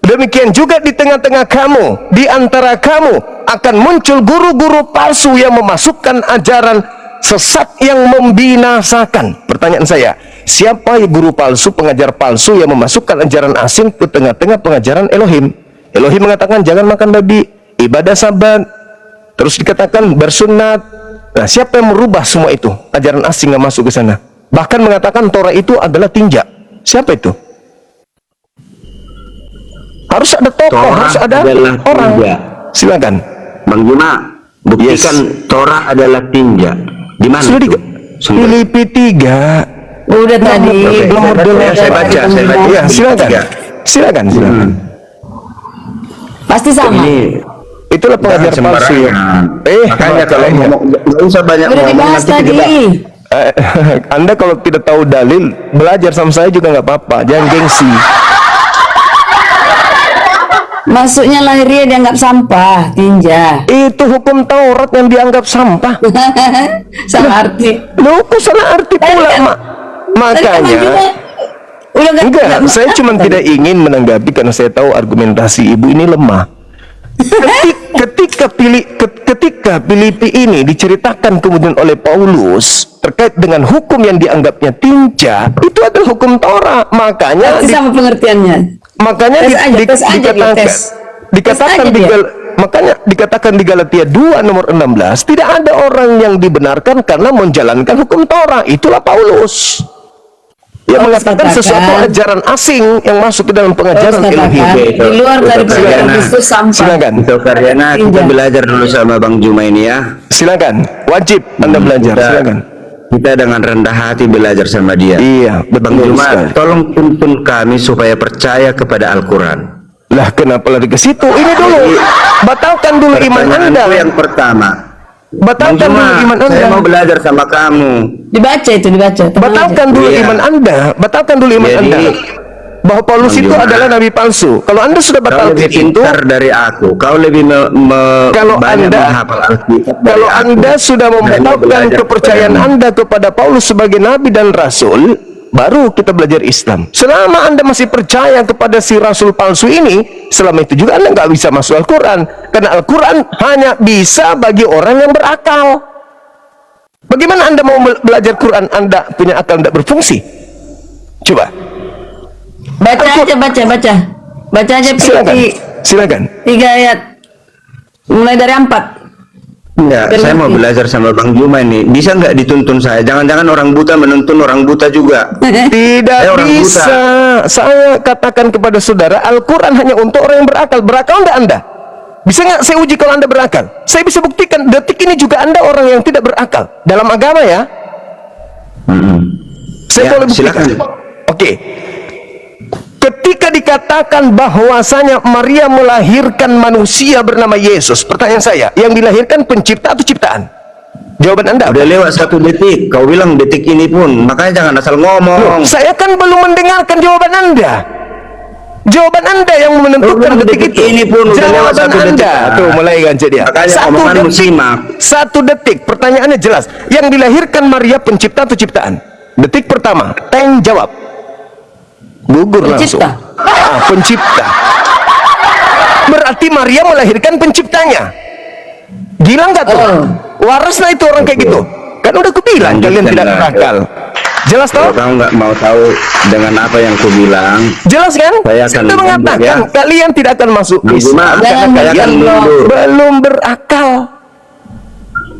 Demikian juga di tengah-tengah kamu, di antara kamu akan muncul guru-guru palsu yang memasukkan ajaran sesat yang membinasakan. Pertanyaan saya, siapa guru palsu, pengajar palsu yang memasukkan ajaran asing ke tengah-tengah pengajaran Elohim? Elohim mengatakan jangan makan babi, ibadah sabat, terus dikatakan bersunat. Nah, siapa yang merubah semua itu? Ajaran asing yang masuk ke sana. Bahkan mengatakan Torah itu adalah tinja. Siapa itu? Harus ada tokoh, Torah harus ada adalah orang. tinja. Silakan. Bang Juma, buktikan Torah adalah tinja. Di mana Sudah di itu? Sumber. Filipi 3. Udah tadi. Nomor saya baca. Ya, silakan. Tiga. Silakan. Pasti sama. Ini Itulah pengajar jangan palsu ya. sembarangan. Makanya kalau ngomong, nggak usah banyak Udah ngomong, dibahas nanti tadi. kita Anda kalau tidak tahu dalil, belajar sama saya juga nggak apa-apa. Jangan gengsi. Masuknya lahiriah dianggap sampah, tinja. Itu hukum Taurat yang dianggap sampah. Sama arti. Loh, kok salah arti pula, Mak? Makanya, enggak, saya cuma tidak ingin menanggapi karena saya tahu argumentasi ibu ini lemah. Ketika Filipi ini diceritakan kemudian oleh Paulus terkait dengan hukum yang dianggapnya tinja, itu adalah hukum Taurat. Makanya Pasti sama pengertiannya. makanya dikatakan di Galatia 2 nomor 16 tidak ada orang yang dibenarkan karena menjalankan hukum Taurat. Itulah Paulus yang mengatakan sesuatu ajaran asing yang masuk ke dalam pengajaran Elohim. Di luar dari pengajaran Kristus sampah. Silakan. Itu Karyana, kita belajar dulu sama Bang Juma ini ya. Silakan, wajib Anda belajar. Silakan. Kita dengan rendah hati belajar sama dia. Iya, Bang betul Juma, sekali. tolong tuntun kami supaya percaya kepada Al-Quran. Lah kenapa lari ke situ? Ini dulu, batalkan dulu iman Anda. Pertanyaanku yang pertama, Bang Batalkan Juma, dulu iman saya mau Anda. belajar sama kamu. Dibaca itu, dibaca. Tenang Batalkan aja. dulu Iya. iman Anda. Batalkan dulu iman Jadi, Anda. bahwa Paulus Bang itu Juma, adalah nabi palsu. Kalau Anda sudah kau batalkan lebih itu, pintar dari aku. Kau lebih kalau banyak Anda menghafal Alkitab dari kalau aku. Anda sudah Hanya membatalkan belajar kepercayaan kepadamu. Anda kepada Paulus sebagai nabi dan rasul, baru kita belajar Islam. Selama Anda masih percaya kepada si rasul palsu ini, selama itu juga Anda nggak bisa masuk Al-Quran, karena Al-Quran hanya bisa bagi orang yang berakal. Bagaimana Anda mau belajar Quran, Anda punya akal tidak berfungsi? Coba Baca aja, baca aja silakan, Filipi silakan. 3 ayat mulai dari 4. Enggak, saya mau belajar sama Bang Juma ini. Bisa nggak dituntun saya? Jangan-jangan orang buta menuntun orang buta juga. Tidak orang bisa. Saya katakan kepada saudara, Al-Quran hanya untuk orang yang berakal. Berakal enggak Anda? Bisa nggak saya uji kalau Anda berakal? Saya bisa buktikan detik ini juga Anda orang yang tidak berakal dalam agama ya. Saya Ya, boleh buktikan. silakan. Oke. Ketika dikatakan bahwasanya Maria melahirkan manusia bernama Yesus, pertanyaan saya, yang dilahirkan pencipta atau ciptaan? Jawaban Anda apa? Udah lewat 1 detik. Kau bilang detik ini pun. Makanya jangan asal ngomong. Saya kan belum mendengarkan jawaban Anda. Jawaban Anda yang menentukan Oh, detik itu. ini pun udah lewat Jawaban 1 detik. Anda. Tuh mulai gancet dia. Makanya omonganmu simak. 1 detik. Pertanyaannya jelas. Yang dilahirkan Maria pencipta atau ciptaan? Detik pertama. Teng jawab. Gugur langsung. Pencipta. Pencipta. Berarti Maria melahirkan penciptanya. Gila nggak tuh? Waras lah itu orang kayak gitu. Kan udah kubilang kalian tidak Lanjutkan lah. berakal. Jelas toh? Kalau kau nggak mau tahu dengan apa yang ku bilang, Jelas kan? Saya akan Sudah mengatakan mundur, ya. kalian tidak akan masuk Bang Islam Juma, karena saya kalian akan mundur. belum berakal.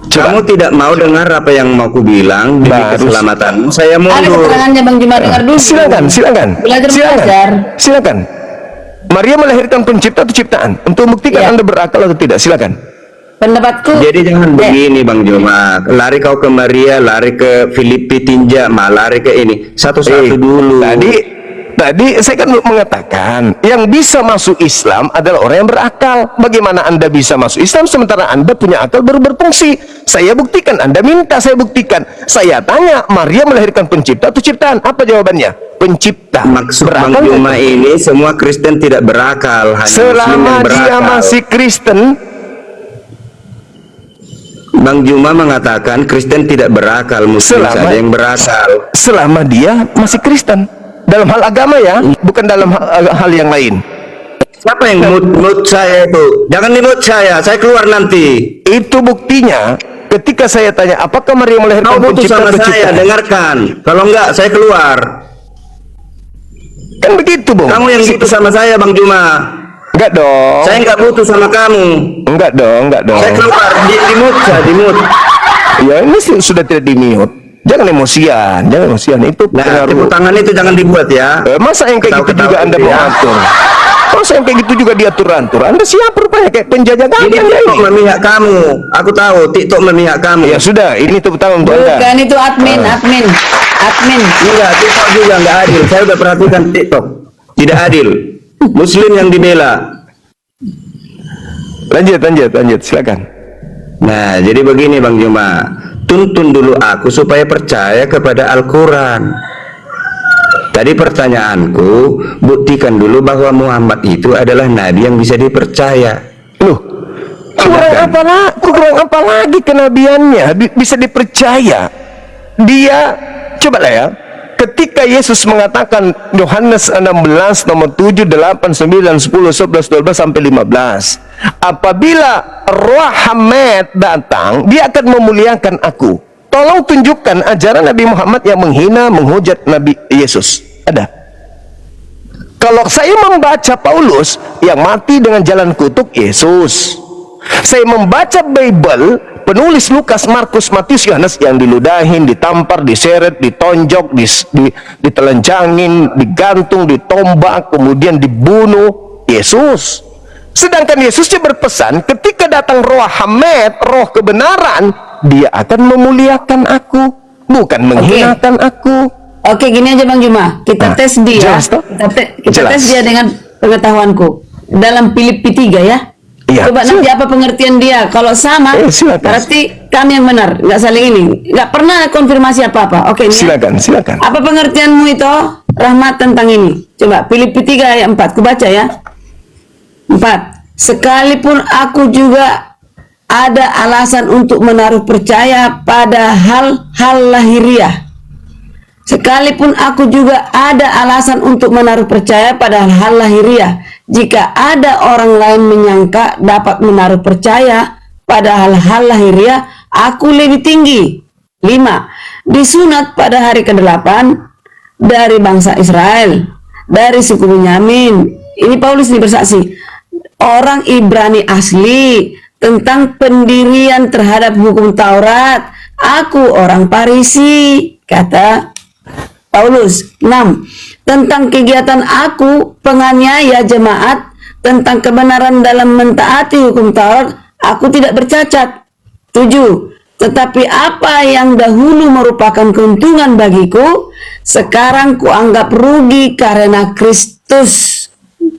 Kamu tidak mau dengar apa yang mau ku bilang demi Bagus. keselamatanmu. Saya Ada mundur. keterangannya Bang Juma, dengar dulu. Silakan. Belajar. Silakan. Maria melahirkan pencipta atau ciptaan? Untuk membuktikan Ya. Anda berakal atau tidak, silakan. Pendapatku. Jadi jangan begini Bang Joma. Lari kau ke Maria, lari ke Filipi tinja, lari ke ini. Satu-satu dulu. Tadi saya kan mengatakan yang bisa masuk Islam adalah orang yang berakal. Bagaimana Anda bisa masuk Islam sementara Anda punya akal baru berfungsi? Saya buktikan, Anda minta saya buktikan. Saya tanya, Maria melahirkan pencipta atau ciptaan? Apa jawabannya? Pencipta. Maksud Berakal Bang nggak? Joma ini semua Kristen tidak berakal, hanya Muslim Selama yang dia berakal. masih Kristen, Bang Juma mengatakan Kristen tidak berakal, Muslim Selama- saja yang berakal. selama dia masih Kristen. Dalam hal agama ya, bukan dalam hal yang lain. Siapa yang mut saya itu? Jangan dimut saya keluar nanti. Itu buktinya ketika saya tanya apakah Maria melahirkan Kau butuh pencipta sama atau saya, ciptaan? dengarkan. Kalau enggak, saya keluar. Kan begitu, Bung. Kamu yang butuh sama saya, Bang Juma. Enggak dong. Saya enggak butuh sama kamu. Enggak dong. Saya keluar, dimut. Ya ini sudah tidak di-mute. Jangan emosian. Itu Nah, pengaruh. tepuk tangan itu jangan dibuat ya. Masa yang kayak gitu Ketawa-ketawa juga Anda gitu mau ya. atur? Masa yang kayak gitu juga diatur-atur? Anda siapa rupanya kayak penjajah Ini gagang ya TikTok ini? memihak kamu. Aku tahu TikTok memihak kamu. Ya sudah, ini tepuk tangan untuk Anda. Bukan, itu admin. Enggak, TikTok juga enggak adil. Saya udah perhatikan TikTok. Tidak adil. Muslim yang dibela. Lanjut, silakan. Nah, jadi begini Bang Juma. Tuntun dulu aku supaya percaya kepada Al-Quran. Tadi pertanyaanku, buktikan dulu bahwa Muhammad itu adalah nabi yang bisa dipercaya. Loh, kurang apa lagi kenabiannya bisa dipercaya? Dia, cobalah ya, ketika Yesus mengatakan Yohanes 16 nomor 7, 8, 9, 10, 11, 12 sampai 15, apabila Roh Hamad datang, dia akan memuliakan aku. Tolong tunjukkan ajaran Nabi Muhammad yang menghina, menghujat Nabi Yesus. Ada? Kalau saya membaca Paulus yang mati dengan jalan kutuk, Yesus. Saya membaca Bible, penulis Lukas, Markus, Matius, Yohanes yang diludahin, ditampar, diseret, ditonjok, ditelanjangin, digantung, ditombak, kemudian dibunuh, Yesus. Sedangkan Yesusnya berpesan, ketika datang Roh Hamad, roh kebenaran, dia akan memuliakan aku, bukan menghinakan aku. Oke, gini aja Bang Juma. Kita tes dia. jelas toh? Kita Jelas. tes dia dengan pengetahuanku. Dalam Filipi 3 ya. Iya, Coba nanti apa pengertian dia? Kalau sama, silakan. berarti kami yang benar, nggak saling ini, nggak pernah konfirmasi apa-apa. Oke, ini ya. Silakan. Apa pengertianmu itu, Rahmat, tentang ini? Coba Filipi 3 ayat 4, kubaca ya. 4. Sekalipun aku juga ada alasan untuk menaruh percaya pada hal-hal lahiriah. Sekalipun aku juga ada alasan untuk menaruh percaya pada hal lahiriah. Jika ada orang lain menyangka dapat menaruh percaya pada hal-hal lahiriah, aku lebih tinggi. 5. Disunat pada hari ke-8 dari bangsa Israel, dari suku Benyamin. Ini Paulus ini bersaksi. Orang Ibrani asli tentang pendirian terhadap hukum Taurat. Aku orang Farisi, kata Paulus. 6. Tentang kegiatan aku, penganiaya jemaat, tentang kebenaran dalam mentaati hukum Taurat, aku tidak bercacat. 7. Tetapi apa yang dahulu merupakan keuntungan bagiku, sekarang kuanggap rugi karena Kristus.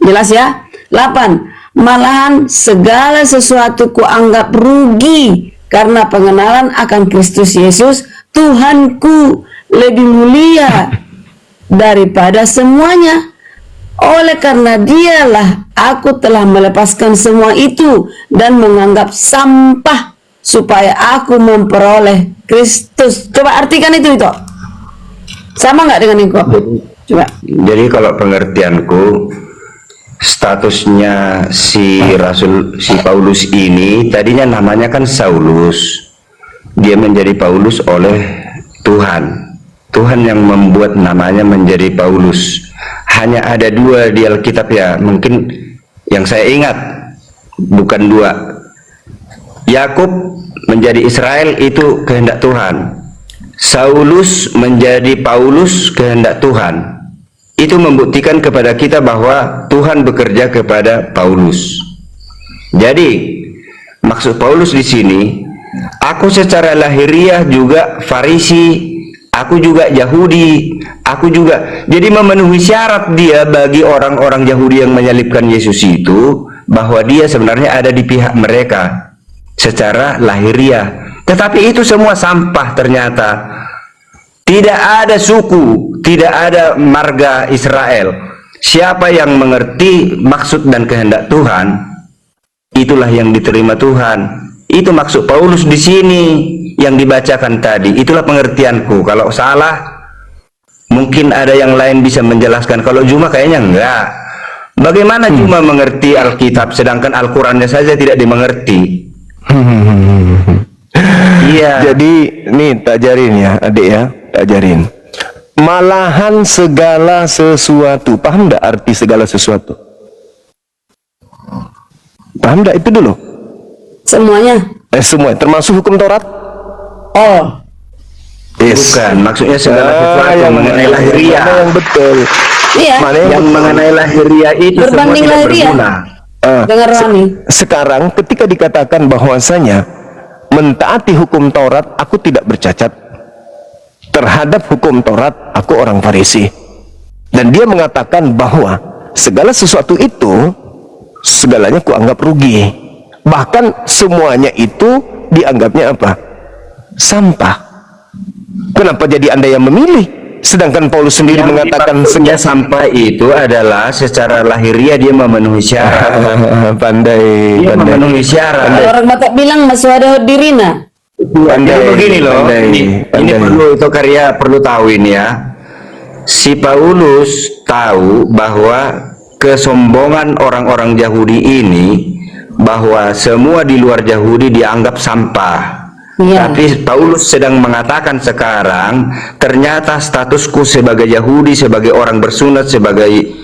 Jelas ya? 8. Malahan segala sesuatu kuanggap rugi karena pengenalan akan Kristus Yesus, Tuhanku, lebih mulia daripada semuanya. Oleh karena dialah aku telah melepaskan semua itu dan menganggap sampah supaya aku memperoleh Kristus. Coba artikan itu. Sama nggak dengan itu? Coba. Jadi kalau pengertianku, statusnya si Paulus ini tadinya namanya kan Saulus. Dia menjadi Paulus oleh Tuhan. Tuhan yang membuat namanya menjadi Paulus. Hanya ada 2 di Alkitab ya, mungkin yang saya ingat, bukan 2. Yakub menjadi Israel itu kehendak Tuhan. Saulus menjadi Paulus kehendak Tuhan. Itu membuktikan kepada kita bahwa Tuhan bekerja kepada Paulus. Jadi maksud Paulus di sini, aku secara lahiriah juga Farisi, aku juga Yahudi, aku juga. Jadi memenuhi syarat dia bagi orang-orang Yahudi yang menyalibkan Yesus itu, bahwa dia sebenarnya ada di pihak mereka secara lahiriah. Tetapi itu semua sampah ternyata. Tidak ada suku, tidak ada marga Israel. Siapa yang mengerti maksud dan kehendak Tuhan, itulah yang diterima Tuhan. Itu maksud Paulus di sini yang dibacakan tadi. Itulah pengertianku. Kalau salah, mungkin ada yang lain bisa menjelaskan. Kalau Juma kayaknya enggak. Bagaimana Juma mengerti Alkitab sedangkan Al-Qurannya saja tidak dimengerti? Iya. Jadi nih tak ajarin ya adik ya, tak ajarin. Malahan segala sesuatu. Paham enggak arti segala sesuatu? Paham enggak itu dulu? Semuanya. Semua termasuk hukum Taurat? Oh. Yes. Bukan, maksudnya segala sesuatu yang mengenai lahiriah. Yang betul. Iya. Yang mengenai lahiriah itu Berbanding semua tidak lahiriah. berguna. Dengan rohani. Sekarang ketika dikatakan bahwasanya mentaati hukum Taurat, aku tidak bercacat. Terhadap hukum Taurat, aku orang Farisi. Dan dia mengatakan bahwa segala sesuatu itu, segalanya kuanggap rugi. Bahkan semuanya itu dianggapnya apa? Sampah. Kenapa jadi Anda yang memilih? Sedangkan Paulus sendiri Yang mengatakan dimaksudnya sampah itu adalah secara lahiriah dia memenuhi syarat. pandai. Dia memenuhi syarat. Kalau orang Batak bilang maswada dirina. Jadi begini loh, ini perlu itu karya perlu tahu ini ya. Si Paulus tahu bahwa kesombongan orang-orang Yahudi ini, bahwa semua di luar Yahudi dianggap sampah. Iya. Tapi Paulus sedang mengatakan sekarang, ternyata statusku sebagai Yahudi, sebagai orang bersunat, sebagai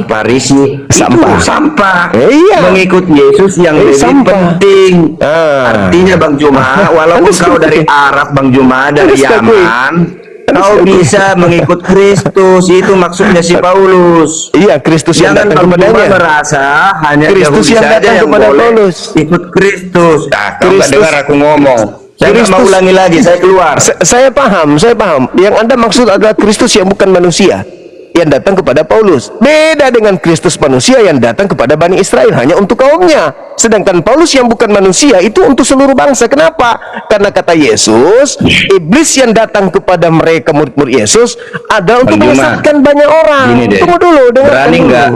Farisi, sampah. itu sampah. Iya. Mengikut Yesus yang lebih sampah. penting. Artinya Bang Juma, walaupun kau dari Arab, Bang Juma dari Yaman, kau bisa mengikut Kristus. Itu maksudnya si Paulus. Iya, Kristus yang Jangan datang Bang Juma kepadanya. merasa hanya Kristus Yahudi yang saja datang yang kepada boleh Paulus. ikut Kristus. Kau nggak Kristus- dengar aku ngomong. Saya nggak mau ulangi lagi, saya keluar. Saya paham. Yang Anda maksud adalah Kristus yang bukan manusia. yang datang kepada Paulus. Beda dengan Kristus manusia yang datang kepada Bani Israel hanya untuk kaumnya. Sedangkan Paulus yang bukan manusia itu untuk seluruh bangsa. Kenapa? Karena kata Yesus, iblis yang datang kepada mereka murid-murid Yesus ada untuk Bang Juma, menyesatkan banyak orang. gini deh, Tunggu dulu, dengarkan berani dulu. nggak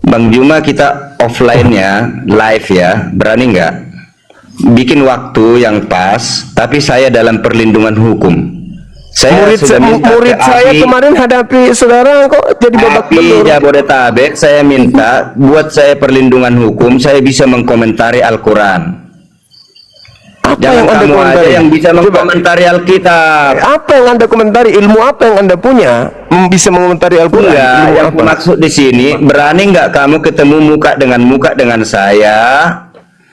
Bang Juma kita offline ya, live ya, berani nggak bikin waktu yang pas, tapi saya dalam perlindungan hukum. Saya sudah minta Murid ke saya ahli- kemarin hadapi saudara kok jadi babak Tapi belur. Jabodetabek saya minta buat saya perlindungan hukum, saya bisa mengkomentari Al-Quran. Apa Jangan yang Anda kamu aja komentari? yang bisa Coba. mengkomentari Alkitab. Apa yang Anda komentari? Ilmu apa yang Anda punya? Bisa mengomentari Al-Quran? Enggak, Ilmu yang apa? aku maksud di sini, berani nggak kamu ketemu muka dengan saya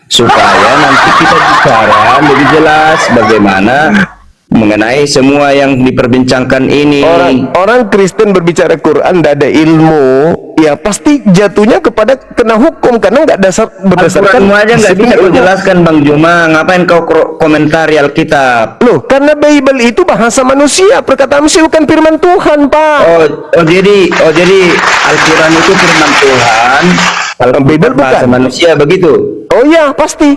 supaya nanti kita bicara lebih jelas bagaimana mengenai semua yang diperbincangkan ini. Orang Kristen berbicara Quran, tidak ada ilmu, ya pasti jatuhnya kepada kena hukum karena nggak berdasarkan. Al-Quranmu aja nggak bisa kau ilmu. jelaskan Bang Juma, ngapain kau komentari Alkitab? Loh, karena Bible itu bahasa manusia, perkataan manusia bukan firman Tuhan, Pak. Jadi Al-Quran itu firman Tuhan, Bible bahasa bukan. manusia begitu. Oh iya, pasti.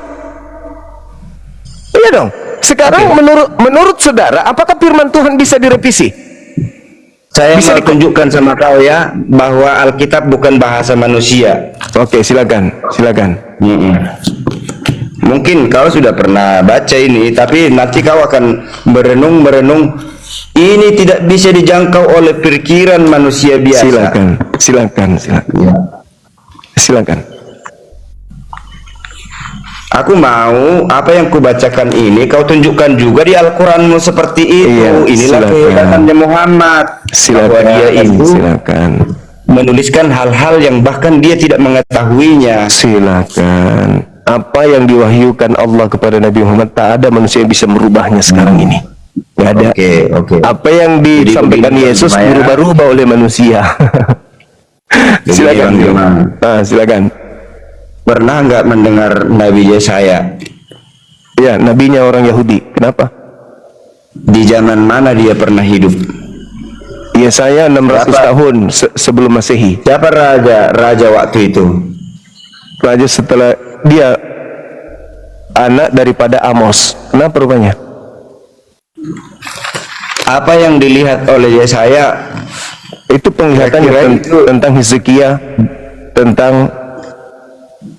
Iya dong. Sekarang menurut saudara, apakah firman Tuhan bisa direvisi? Saya Bisa mau tunjukkan sama kau ya bahwa Alkitab bukan bahasa manusia. Oke, silakan. Mungkin kau sudah pernah baca ini, tapi nanti kau akan merenung. Ini tidak bisa dijangkau oleh pikiran manusia biasa. Silakan. Aku mau apa yang kubacakan ini kau tunjukkan juga di Al-Quranmu seperti itu. Iya, Inilah silakan. kehebatannya Muhammad. Bahwa dia itu Silakan. menuliskan hal-hal yang bahkan dia tidak mengetahuinya. Silakan. Apa yang diwahyukan Allah kepada Nabi Muhammad, tak ada manusia yang bisa merubahnya sekarang ini. Nggak ada. Oke. Apa yang disampaikan begini, Yesus Pak, ya. berubah-ubah oleh manusia. Begini, Silakan. Bang Juma. Silakan. Pernah nggak mendengar Nabi Yesaya? Ya, nabinya orang Yahudi. Kenapa? Di zaman mana dia pernah hidup? Ya, saya 600 Berapa? tahun sebelum Masehi. Siapa raja waktu itu? Raja setelah dia anak daripada Amos. Kenapa rupanya? Apa yang dilihat oleh Yesaya? Itu penglihatannya Kira-kira itu- tentang Hezekia, tentang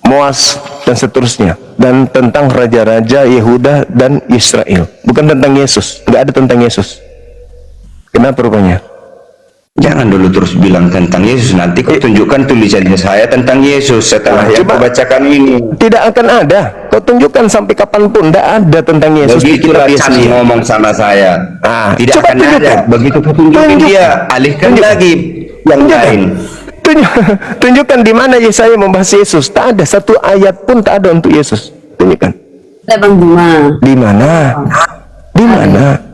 Moas dan seterusnya, dan tentang raja-raja Yehuda dan Israel, bukan tentang Yesus. Nggak ada tentang Yesus. Kenapa rupanya? Jangan dulu terus bilang tentang Yesus. Nanti kau tunjukkan tulisan Yesaya tentang Yesus setelah yang coba. kau bacakan ini. Tidak akan ada. Kau tunjukkan sampai kapanpun, tidak ada tentang Yesus di Begitulah kitab Chan Yesaya. ngomong sama saya. Ah, Tidak coba akan tunjukkan. ada. Begitu kau tunjukin Tunjukkan. dia, alihkan Tunjukkan. lagi yang lain. Tunjukkan di mana Yesaya membahas Yesus. Tak ada satu ayat pun, tak ada untuk Yesus. Tunjukkan. Ada Bang Juma. Di mana?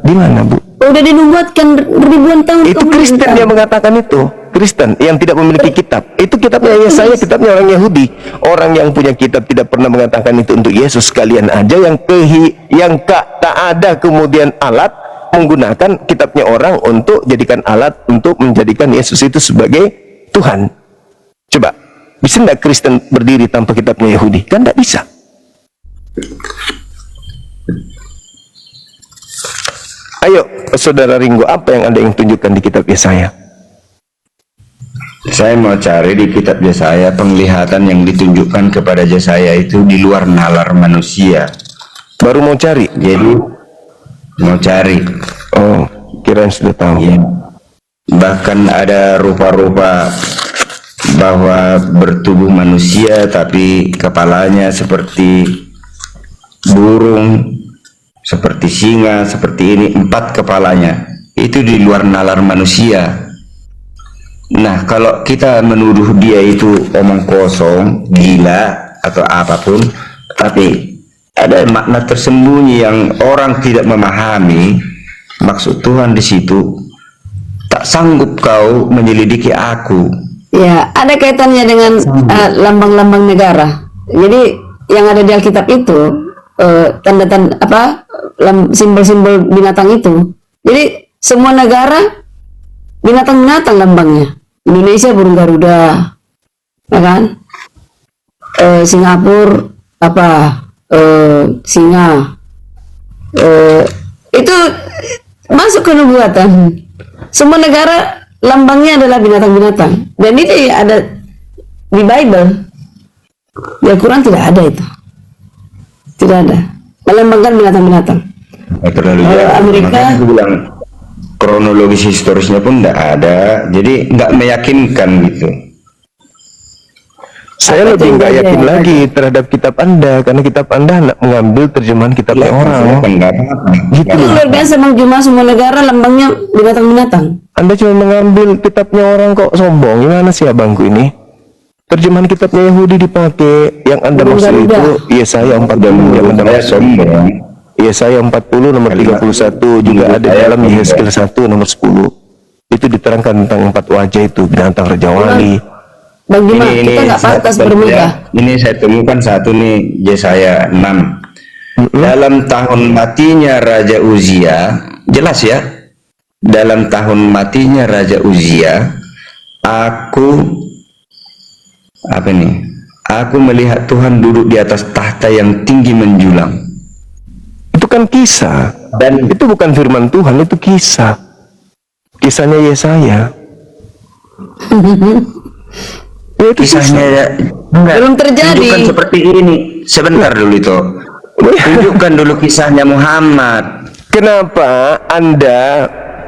Di mana, Bu? Udah dinubuatkan ribuan tahun. Itu Kristen yang mengatakan itu. Kristen yang tidak memiliki kitab. Itu kitabnya Yesaya, kitabnya orang Yahudi. Orang yang punya kitab tidak pernah mengatakan itu untuk Yesus. Kalian aja yang tak ada kemudian alat menggunakan kitabnya orang untuk jadikan alat untuk menjadikan Yesus itu sebagai Tuhan. Coba, bisa nggak Kristen berdiri tanpa kitabnya Yahudi? Kan nggak bisa. Ayo, saudara Ringo, apa yang Anda ingin tunjukkan di kitab Yesaya? Saya mau cari di kitab Yesaya penglihatan yang ditunjukkan kepada Yesaya itu di luar nalar manusia. Baru mau cari? Jadi mau cari. Oh, kirain sudah tahu. Ya. Bahkan ada rupa-rupa bahwa bertubuh manusia tapi kepalanya seperti burung, seperti singa, seperti ini, 4 kepalanya. Itu di luar nalar manusia. Nah, kalau kita menuduh dia itu omong kosong, gila atau apapun, tapi ada makna tersembunyi yang orang tidak memahami. Maksud Tuhan di situ, tak sanggup kau menyelidiki aku. Ya, ada kaitannya dengan lambang-lambang negara. Jadi yang ada di Alkitab itu tanda-tanda apa simbol-simbol binatang itu. Jadi semua negara binatang-binatang lambangnya. Indonesia burung Garuda, ya kan? Singapura apa? Singa. Itu masuk ke nubuatan. Semua negara lambangnya adalah binatang-binatang. Dan itu ada di Bible. Di Al-Quran tidak ada itu. Tidak ada. Melambangkan binatang-binatang. Terlalu Kalau jauh. Amerika- Makanya aku bilang kronologis historisnya pun tidak ada, jadi nggak meyakinkan gitu. Saya Apa lebih nggak contohnya? yakin lagi terhadap kitab Anda, karena kitab Anda hendak mengambil terjemahan kitabnya orang. Gitu. Itu luar biasa, Bang Juma. Semua negara lambangnya binatang-binatang. Anda cuma mengambil kitabnya orang kok sombong. Gimana sih abangku ini? Terjemahan kitabnya Yahudi dipakai. Yang Anda Burung maksud Garuda. itu Yesaya 40 yang Anda Saya maksud. sombong. Yesaya 40 nomor 31 juga ada dalam Yehezkiel 1 nomor 10. Itu diterangkan tentang 4 wajah itu, binatang Raja Wali. Bang Juma, kita nggak saya pantas temukan bermuka. ya. Ini saya temukan satu nih, Yesaya 6. Dalam tahun matinya Raja Uzia, jelas ya. Dalam tahun matinya Raja Uzia, Aku melihat Tuhan duduk di atas tahta yang tinggi menjulang. Itu kan kisah. Dan Itu bukan firman Tuhan, itu kisah. Kisahnya Yesaya. Ya, itu kisahnya ya, enggak, Belum terjadi. tunjukkan seperti ini. Sebentar dulu itu. Tunjukkan dulu kisahnya Muhammad. Kenapa Anda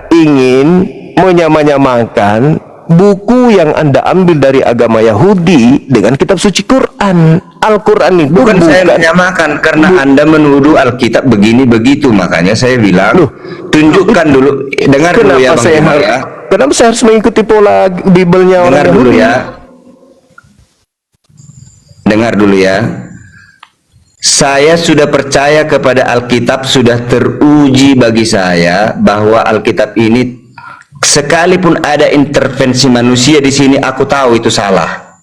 ingin menyamanyamakan buku yang Anda ambil dari agama Yahudi dengan kitab suci Quran? Al-Quran itu Bukan saya menyamakan, karena Anda menuduh Alkitab begini begitu, makanya saya bilang tunjukkan dulu. Dengar dulu ya, Bang Juma ya. Kenapa saya harus mengikuti pola Bible-nya orang Dengar dulu Yahudi? ya. Dengar dulu ya. Saya sudah percaya kepada Alkitab, sudah teruji bagi saya bahwa Alkitab ini, sekalipun ada intervensi manusia di sini, aku tahu itu salah.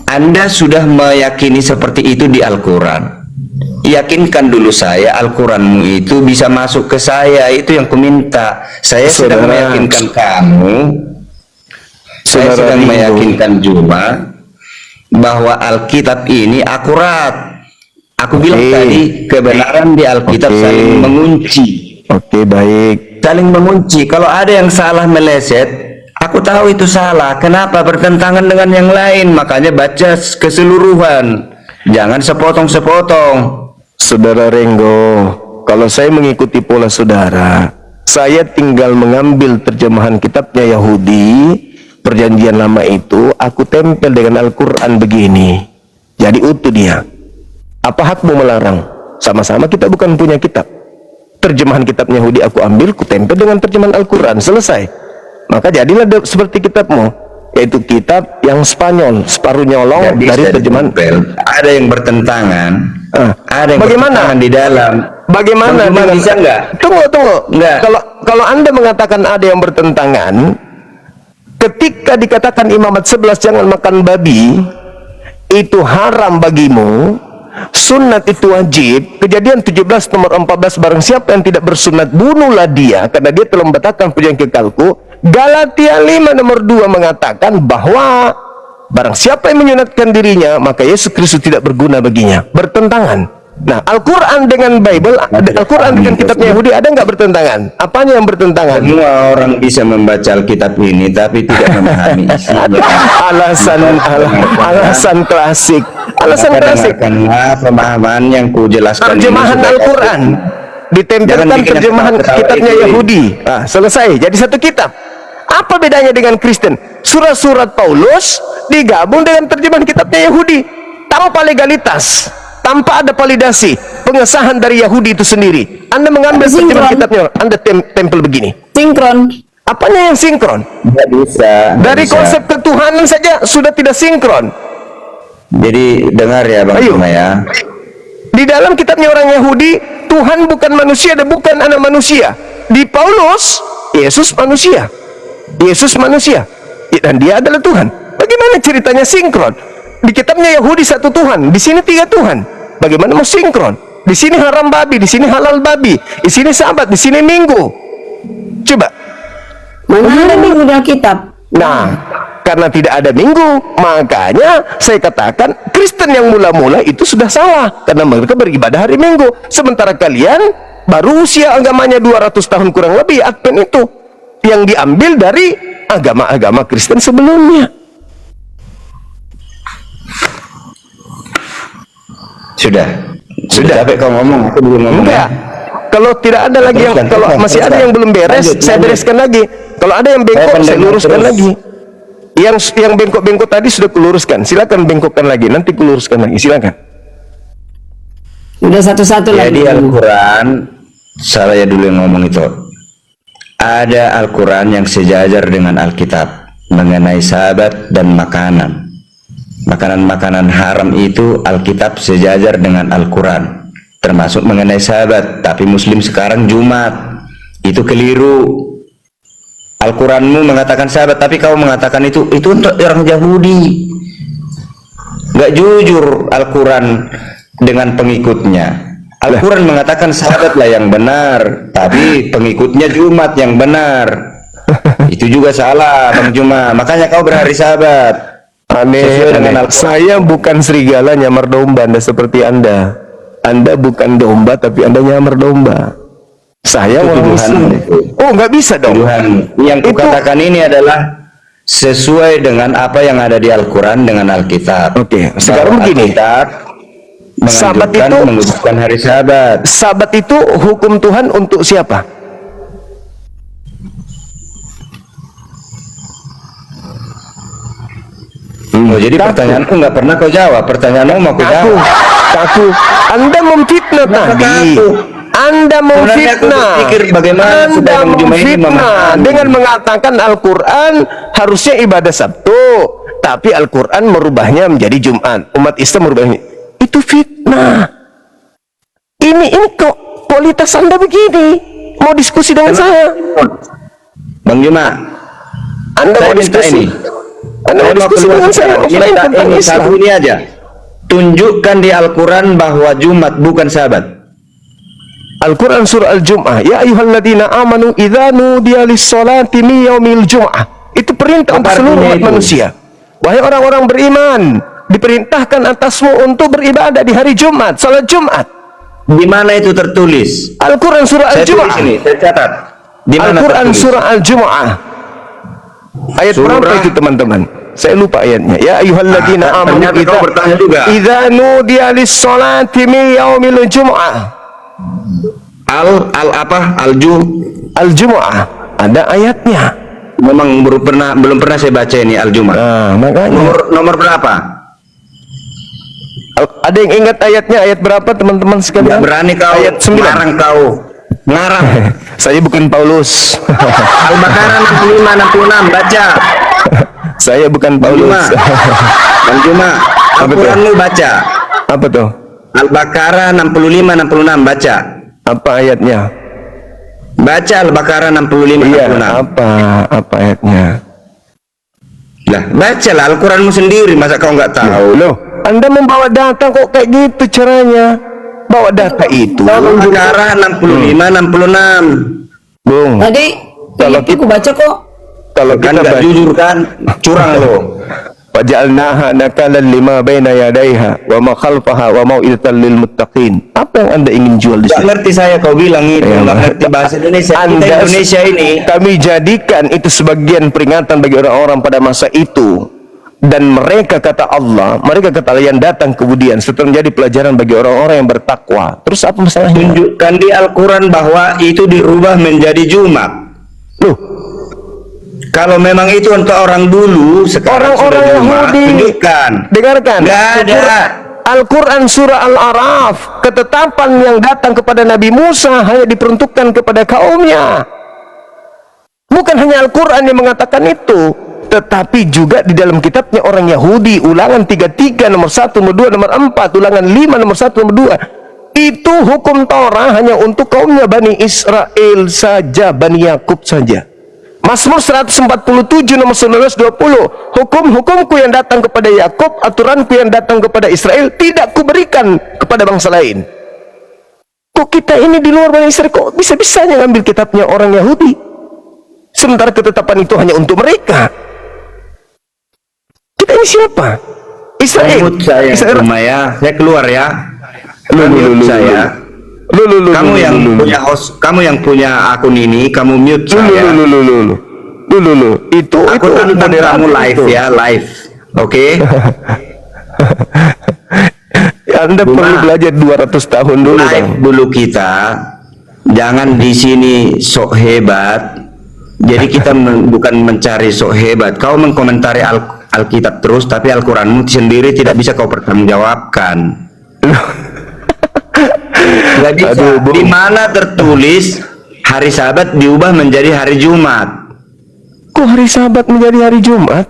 Anda sudah meyakini seperti itu di Al-Quran. Yakinkan dulu saya, Al-Quranmu itu bisa masuk ke saya, itu yang kuminta. Saya sedang Saudara. meyakinkan kamu, saya Saudara sedang Ringo. meyakinkan Juma bahwa Alkitab ini akurat. Aku bilang tadi, kebenaran di Alkitab saling mengunci. Oke, baik. Saling mengunci. Kalau ada yang salah meleset, aku tahu itu salah. Kenapa? Bertentangan dengan yang lain. Makanya baca keseluruhan. Jangan sepotong-sepotong. Saudara Renggo, kalau saya mengikuti pola saudara, saya tinggal mengambil terjemahan kitabnya Yahudi, perjanjian lama itu, aku tempel dengan Al-Quran begini. Jadi utuh dia. Apa hakmu melarang? Sama-sama kita bukan punya kitab. Terjemahan kitabnya Yahudi aku ambil, ku tempel dengan terjemahan Al-Quran. Selesai. Maka jadilah seperti kitabmu, yaitu kitab yang Spanyol, separuh nyolong Jadi dari saya terjemahan. ditempel. Ada yang bertentangan. Ada yang Bagaimana? bertentangan di dalam. Bagaimana Bang Juma dengan bisa nggak? Tunggu. Nggak. Kalau Anda mengatakan ada yang bertentangan, ketika dikatakan Imamat 11 jangan makan babi, itu haram bagimu. Sunat itu wajib. Kejadian 17 nomor 14, barang siapa yang tidak bersunat, bunuhlah dia, karena dia telah membatalkan perjanjian kekalku. Galatia 5 nomor 2 mengatakan bahwa barang siapa yang menyunatkan dirinya, maka Yesus Kristus tidak berguna baginya. Bertentangan. Nah, Al-Quran dengan Bible, Al-Quran dengan kitabnya Yahudi ada nggak bertentangan? Apanya yang bertentangan? Semua orang bisa membaca Alkitab ini, tapi tidak memahami isinya. Alasan klasik. Alasan Maka klasik. dengarkanlah pemahaman yang ku jelaskan. Terjemahan Al-Quran ditempelkan terjemahan kitabnya Yahudi. Nah, selesai. Jadi satu kitab. Apa bedanya dengan Kristen? Surat-surat Paulus digabung dengan terjemahan kitabnya Yahudi tanpa legalitas, tanpa ada validasi, pengesahan dari Yahudi itu sendiri. Anda mengambil terjemahan kitabnya, Anda tempel begini. Sinkron. Apanya yang sinkron? Tidak bisa. Dari konsep ketuhanan saja sudah tidak sinkron. Jadi dengar ya Bang Ayo. Juma ya. Di dalam kitabnya orang Yahudi, Tuhan bukan manusia dan bukan anak manusia. Di Paulus, Yesus manusia. Yesus manusia. Dan dia adalah Tuhan. Bagaimana ceritanya sinkron? Di kitabnya Yahudi satu Tuhan, di sini tiga Tuhan. Bagaimana mau sinkron? Di sini haram babi, di sini halal babi, di sini Sabat, di sini Minggu. Coba. Mana ada minggu di Alkitab? Nah, karena tidak ada minggu, makanya saya katakan Kristen yang mula-mula itu sudah salah, karena mereka beribadah hari Minggu. Sementara kalian baru usia agamanya 200 tahun kurang lebih, Advent itu yang diambil dari agama-agama Kristen sebelumnya. Sudah capek kau ngomong, aku belum ngomong. Enggak. Kalau tidak ada lagi yang, kalau masih ada yang belum beres, saya bereskan lagi. Kalau ada yang bengkok, saya luruskan lagi. Yang bengkok-bengkok tadi sudah kuluruskan. Silakan bengkokkan lagi, nanti kuluruskan lagi. Silakan. Udah satu-satu lagi. Jadi Al-Quran, saya dulu yang ngomong itu. Ada Al-Quran yang sejajar dengan Alkitab mengenai sahabat dan makanan. Makanan-makanan haram itu Alkitab sejajar dengan Al-Quran, termasuk mengenai sahabat. Tapi Muslim sekarang Jumat, itu keliru. Al-Quranmu mengatakan sahabat, tapi kau mengatakan itu untuk orang Yahudi. Nggak jujur Al-Quran dengan pengikutnya. Al-Quran mengatakan sahabatlah yang benar, tapi pengikutnya Jumat yang benar. Itu juga salah, Bang Juma. Makanya kau berhari sahabat. Aneh. Saya bukan serigala nyamar domba, Anda seperti Anda. Anda bukan domba, tapi Anda nyamar domba. Saya orang Islam. Oh, nggak bisa dong. Tuduhan. Yang kukatakan ini adalah sesuai dengan apa yang ada di Al-Quran dengan Alkitab. Oke, sekarang begini. Sabat itu mengucapkan hari sahabat. Sabat itu hukum Tuhan untuk siapa? Oh, jadi pertanyaanku nggak pernah kau jawab. Pertanyaanmu mau kau jawab. Kaku. Anda memfitnah tadi. Anda memfitnah. Anda memfitnah dengan mengatakan Al-Quran harusnya ibadah Sabtu, tapi Al-Quran merubahnya menjadi Jumat. Umat Islam merubahnya. Itu fitnah. Ini kok kualitas Anda begini. Mau diskusi dengan saya, Bang Juma. Anda mau diskusi? Anda mau diskusi dengan saya offline tentang ini Islam? satu ini aja. Tunjukkan di Al-Quran bahwa Jumat bukan sabat. Al-Quran surah Al-Jum'ah, ya ayyuhalladzina amanu idza nudiya lis-sholati min yaumil jum'ah. Itu perintah untuk seluruh umat manusia. Wahai orang-orang beriman, diperintahkan atasmu untuk beribadah di hari Jumat, salat Jumat. Di mana itu tertulis? Al-Quran surah Al-Jum'ah. Saya catat. Di mana Al-Quran tertulis? surah Al-Jum'ah. Ayat berapa itu teman-teman? Saya lupa ayatnya. Ya ayyuhalladzina amanu idza nudiya lis-sholati min yaumil jum'ah. Al-Jum'ah. Ada ayatnya. Memang belum pernah saya baca ini Al-Jum'ah. Nah, makanya. Nomor berapa? Ada yang ingat ayatnya? Ayat berapa teman-teman sekalian? Nggak berani kau. Ayat 9. Ngarang kau. Ngarang. Saya bukan Paulus. Al-Baqarah 65-66 baca. Saya bukan Paulus. Bang Juma, Al-Quran lu baca. Apa tuh? Al-Baqarah 65-66 baca. Apa ayatnya? Baca Al-Baqarah 65-66. Iya, apa ayatnya? Lah, bacalah Al-Quranmu sendiri, masa kau nggak tahu? Loh, Anda membawa data kok kayak gitu caranya? Bawa data itu. Al-Baqarah 65-66. Bung. Tadi Kalau aku baca kok. Kalau Kan kita nggak jujur kan? Curang lo. Waja'alnaha nakalan lima baina yadayha wa ma khalfaha wa mau'izatan lil muttaqin. Apa yang Anda ingin jual di Nggak sini? ngerti saya kau bilang itu, nggak ngerti bahasa Indonesia. Kita Indonesia ini. Kami jadikan itu sebagian peringatan bagi orang-orang pada masa itu. Dan mereka kata Allah, mereka kata yang datang kemudian setelah menjadi pelajaran bagi orang-orang yang bertakwa. Terus apa masalahnya? Tunjukkan di Al-Quran bahwa itu dirubah menjadi Jumat. Loh, kalau memang itu untuk orang dulu, sekarang orang-orang sudah Jumat, Yahudi, tunjukkan. dengarkan. Nggak ada. Al-Quran surah Al-A'raf, ketetapan yang datang kepada Nabi Musa hanya diperuntukkan kepada kaumnya. Bukan hanya Al-Quran yang mengatakan itu, tetapi juga di dalam kitabnya orang Yahudi, ulangan 33 nomor 1 nomor 2 nomor 4, ulangan 5 nomor 1 nomor 2. Itu hukum Torah hanya untuk kaumnya Bani Israel saja, Bani Yakub saja. Mazmur 147 nomor 19-20, hukum-hukumku yang datang kepada Yakub, aturanku yang datang kepada Israel tidak kuberikan kepada bangsa lain. Kok kita ini di luar Bani Israel kok bisa-bisanya ngambil kitabnya orang Yahudi? sementara ketetapan itu hanya untuk mereka. Kita ini siapa? Israel. Mute saya Israel. Maya, saya keluar ya. Lu, Mute saya. Kamu yang punya host, kamu yang punya akun ini, kamu mute saya. Itu Aku tantang kamu live itu. ya, live. Oke? Anda Buma, perlu belajar 200 tahun dulu, Bang. Live dulu kita. Jangan di sini sok hebat. Jadi kita bukan mencari sok hebat. Kau mengkomentari Alkitab terus, tapi Al-Quranmu sendiri tidak bisa kau pertanggungjawabkan. Gak bisa. Aduh, Bung. Di mana tertulis hari Sabat diubah menjadi hari Jumat? Kok hari Sabat menjadi hari Jumat?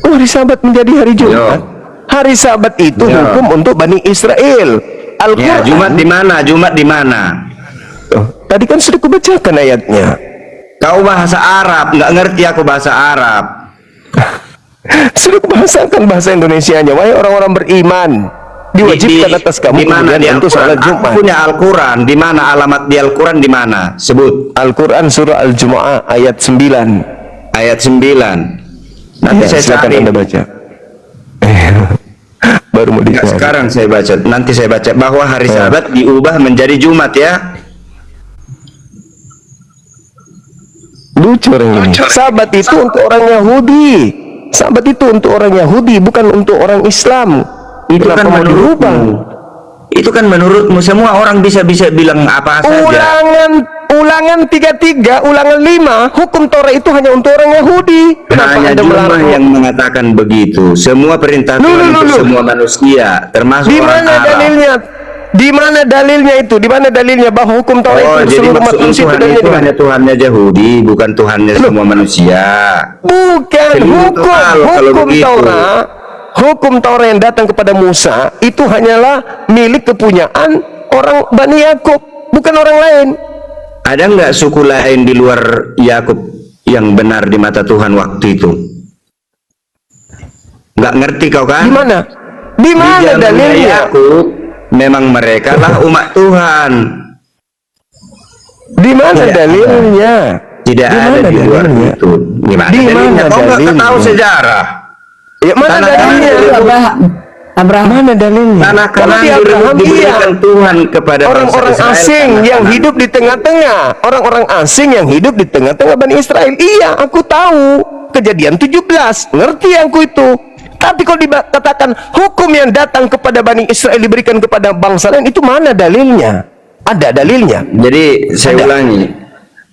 Kok hari Sabat menjadi hari Jumat? Hari Sabat itu Yo. hukum untuk Bani Israel. Ya, Al-Quran. Jumat di mana? Jumat di mana? Oh, tadi kan sudah kubacakan ayatnya. Kau bahasa Arab, nggak ngerti aku bahasa Arab. Sudah kubahasakan bahasa Indonesianya. Wahai orang-orang beriman, diwajibkan atas kamu di mana kemudian di untuk Al-Quran? salat Aku Jumat. punya Al-Quran. Di mana alamat di Al-Quran di mana? Sebut. Al-Quran surah Al-Jumu'ah ayat 9. Ayat 9. Nanti Ya, saya silakan cari. Anda baca. Baru mau Nggak, dicari. sekarang saya baca. Nanti saya baca bahwa hari Sabat diubah menjadi Jumat ya. Lucu orang ini. Sabat itu untuk orang Yahudi. Sabat itu untuk orang Yahudi, bukan untuk orang Islam. Itu Kenapa kan mau dirubah? menurutmu. Itu kan menurutmu. Semua orang bisa bilang apa saja. Ulangan 33, ulangan 5, hukum Taurat itu hanya untuk orang Yahudi. Kenapa Hanya Anda Jumlah melarang? yang mengatakan begitu. Semua perintah Tuhan untuk semua manusia, termasuk Di orang mana Arab. dalilnya? Di mana dalilnya itu? Di mana dalilnya bahwa hukum Taurat Oh, itu jadi seluruh umat maksudnya manusia Tuhan dalilnya itu di mana? hanya Tuhannya Yahudi, bukan Tuhannya semua manusia. Bukan Keliru total kalau hukum begitu. Taurat. Hukum Taurat yang datang kepada Musa itu hanyalah milik kepunyaan orang Bani Yakub, bukan orang lain. Ada nggak suku lain di luar Yakub yang benar di mata Tuhan waktu itu? Nggak ngerti kau kan? Di mana? Di mana Di zamannya dalilnya? Yakub, memang mereka lah umat Tuhan. Di mana Tidak dalilnya? Tidak Di ada mana di luar dalilnya? itu. Gimana Di dalilnya? mana Kau nggak dalilnya? tahu sejarah. Ya mana Tanah dalilnya? Kanan Abraham. Mana dalilnya? Tanah Kalau Kanan di Abraham diberikan iya. Tuhan kepada Orang-orang bangsa Israel, asing tanah yang Kanan. hidup di tengah-tengah. Orang-orang asing yang hidup di tengah-tengah Bani Israel. Iya, aku tahu. Kejadian 17. Ngerti aku itu. Tapi kalau dikatakan hukum yang datang kepada Bani Israel diberikan kepada bangsa lain, itu mana dalilnya? Ada dalilnya. Jadi saya ulangi.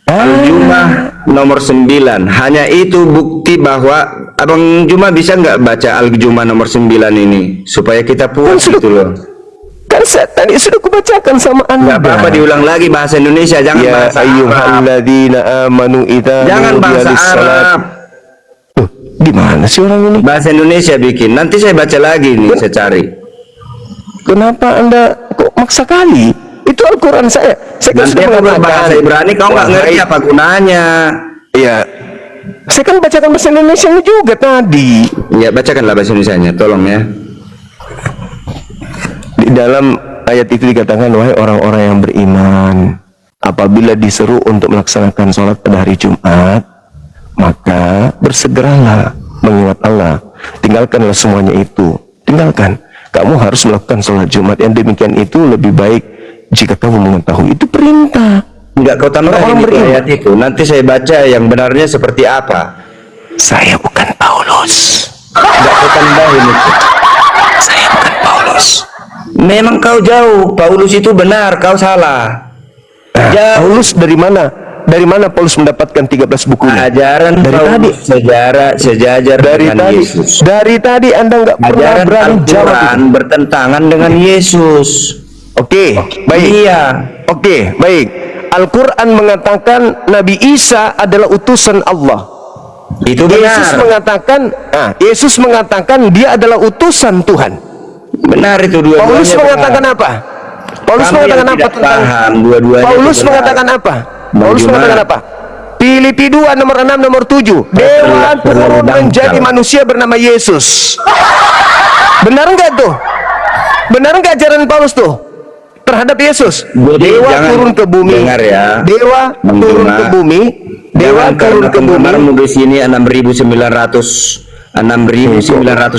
Al-Jum'ah nomor 9. Hanya itu bukti bahwa Abang Juma bisa nggak baca Al-Jum'ah nomor 9 ini supaya kita puas Kan sudah- gitu loh. Kan saya tadi sudah kubacakan sama Anda. Nggak apa-apa diulang lagi bahasa Indonesia, jangan Ya bahasa Arab. ayyuhalladzina amanu idza Jangan nudiya bahasa lis-salat. Arab. Tuh, gimana sih orang ini? Bahasa Indonesia bikin. Nanti saya baca lagi nih, saya cari. Kenapa Anda kok maksa kali? Itu Al-Quran saya. Saya kan Nanti sudah aku mengatakan. berbahasa Ibrani, kau nggak ngerti apa gunanya. Iya. Saya kan bacakan bahasa Indonesia juga tadi. Ya, bacakanlah bahasa Indonesianya, tolong ya. Di dalam ayat itu dikatakan, wahai orang-orang yang beriman, apabila diseru untuk melaksanakan sholat pada hari Jumat, maka bersegeralah mengingat Allah. Tinggalkanlah semuanya itu. Tinggalkan. Kamu harus melakukan sholat Jumat. Yang demikian itu lebih baik jika kamu mengetahui. Itu perintah. Enggak, kau tambahin Orang itu beriman. ayat itu. Nanti saya baca yang benarnya seperti apa. Saya bukan Paulus. Enggak, kau tambahin itu. Saya bukan Paulus. Memang kau jauh. Paulus itu benar, kau salah. Jauh. Paulus dari mana? Dari mana Paulus mendapatkan 13 bukunya? Ajaran Dari Paulus sejajar Dari dengan tadi, Yesus. dari tadi Anda nggak pernah Ajaran berani jawab Al-Quran itu. bertentangan dengan Yesus. Oke, baik. Iya. Oke, baik. Al-Quran mengatakan Nabi Isa adalah utusan Allah. Itu benar. Yesus mengatakan dia adalah utusan Tuhan. Benar itu dua-duanya. Paulus benar. mengatakan apa? Paulus Kamu mengatakan yang apa tidak tentang paham, dua-duanya Paulus itu benar. mengatakan apa? Bang Paulus Juma. mengatakan apa? Filipi 2 nomor 6 nomor 7. Dewa turun menjadi manusia bernama Yesus. Benar enggak tuh? Benar enggak ajaran Paulus tuh terhadap Yesus? Jadi Dewa jangan turun ke bumi. dengar ya, Dewa Bang turun Juma. ke bumi. Jangan turun karena ke bumi. penggemarmu di sini 6.900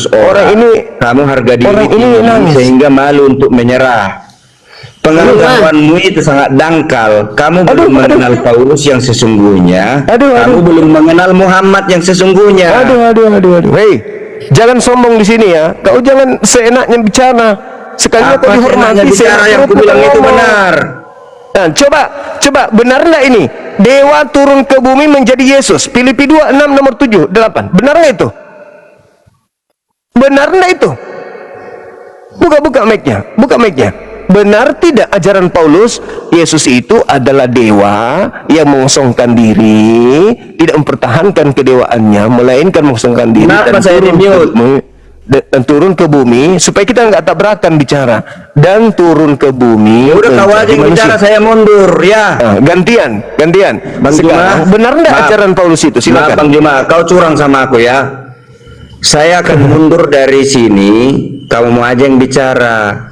orang. Orang ini Kamu harga diri orang ini tinggi nangis. sehingga malu untuk menyerah. Pengetahuanmu itu sangat dangkal. Kamu belum mengenal Paulus yang sesungguhnya. Kamu belum mengenal Muhammad yang sesungguhnya. Aduh. Hei, jangan sombong di sini ya. Kau jangan seenaknya bicara. Sekalinya kau Apa dihormati. bicara yang kubilang itu benar? Nah, coba benar nggak ini? Dewa turun ke bumi menjadi Yesus. Filipi 2:6 nomor 7, 8. Benar nggak itu? Benar nggak itu? Buka mic-nya. Benar tidak ajaran Paulus Yesus itu adalah dewa yang mengosongkan diri, tidak mempertahankan kedewaannya, melainkan mengosongkan diri Kenapa saya dan turun ke bumi supaya kita nggak tabrakan bicara dan turun ke bumi. Ya udah kau aja yang bicara, saya mundur ya. Nah, gantian. Bang Sekarang Juma, benar nggak maaf. ajaran Paulus itu? Maaf Silakan. Bang Juma, kau curang sama aku ya. Saya akan mundur dari sini. Kamu mau aja yang bicara.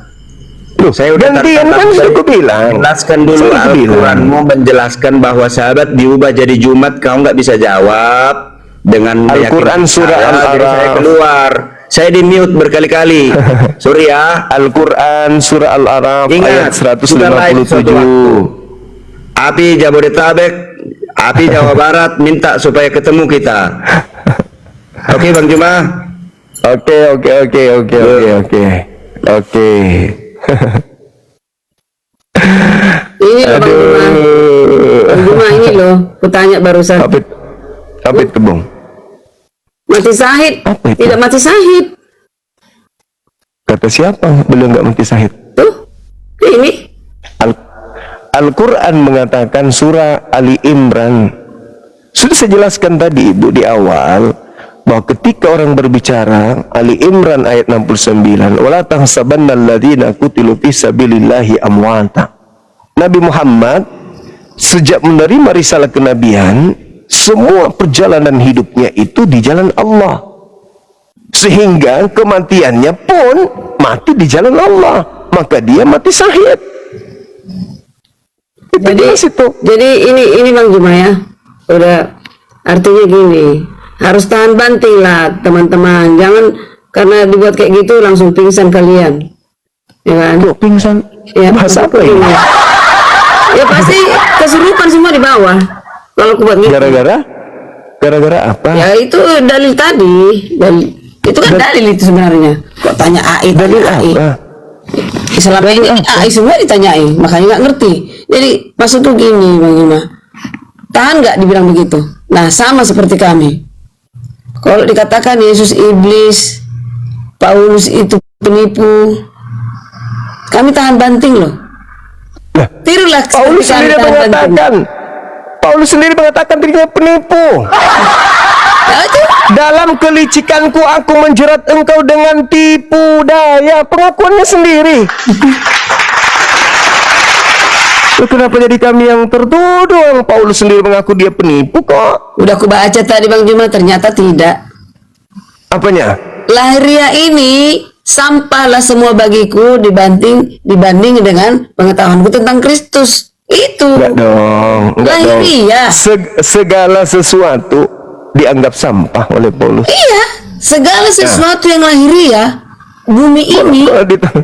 Loh, Saya udah gantian kan sudah aku bilang. Jelaskan dulu Al-Quranmu menjelaskan bahwa sahabat diubah jadi Jumat. Kau nggak bisa jawab dengan Al-Quran surah Al-Araf. Saya keluar. Saya di mute berkali-kali. Sorry ya. Al-Quran surah Al-Araf ayat Ingat, sudah live suatu waktu. 157. Api Jabodetabek, api Jawa Barat minta supaya ketemu kita. Oke Bang Juma. Oke. Ini loh Bang Juma. Bang Juma ini loh, kutanya barusan. Apa itu, Bung? Mati syahid. Apa itu? Tidak mati syahid. Kata siapa? Beliau nggak mati syahid. Tuh, ini. Al-Quran mengatakan surah Ali Imran. Sudah saya jelaskan tadi Ibu di awal bahwa ketika orang berbicara Ali Imran ayat 69, wala tahsabanna alladziina qutilu fi sabilillahi amwata. Nabi Muhammad sejak menerima risalah kenabian, semua perjalanan hidupnya itu di jalan Allah, sehingga kematiannya pun mati di jalan Allah, maka dia mati syahid. Jadi ini Bang Juma ya, udah artinya gini, harus tahan banting lah teman-teman, jangan karena dibuat kayak gitu langsung pingsan kalian, ya kan? Kok pingsan? Ya, Bahasa apa ini? Ya pasti kesurupan semua di bawah. Kalau aku buat gitu. Gara-gara apa? Ya itu dalil tadi, itu kan dalil itu sebenarnya. Kok tanya AI? Dalil AI. apa? Selama ini AI semua ditanyai, makanya nggak ngerti. Jadi maksudku gini Bang Juma, tahan nggak dibilang begitu? Nah sama seperti kami. Kalau dikatakan Yesus iblis, Paulus itu penipu, kami tahan banting loh. Nah, Tirulah Paulus seperti kami sendiri tahan banting. mengatakan dirinya penipu. Nah, itu Dalam kelicikanku aku menjerat engkau dengan tipu daya. Pengakuannya sendiri. Kenapa jadi kami yang tertuduh? Paulus sendiri mengaku dia penipu kok. udah aku baca tadi Bang Juma, ternyata tidak. Apanya? Lahiriah ini sampahlah semua bagiku dibanding dengan pengetahuanku tentang Kristus. Itu Enggak dong. lahiriah. Segala sesuatu dianggap sampah oleh Paulus. Iya, segala sesuatu yang lahiriah, bumi ini,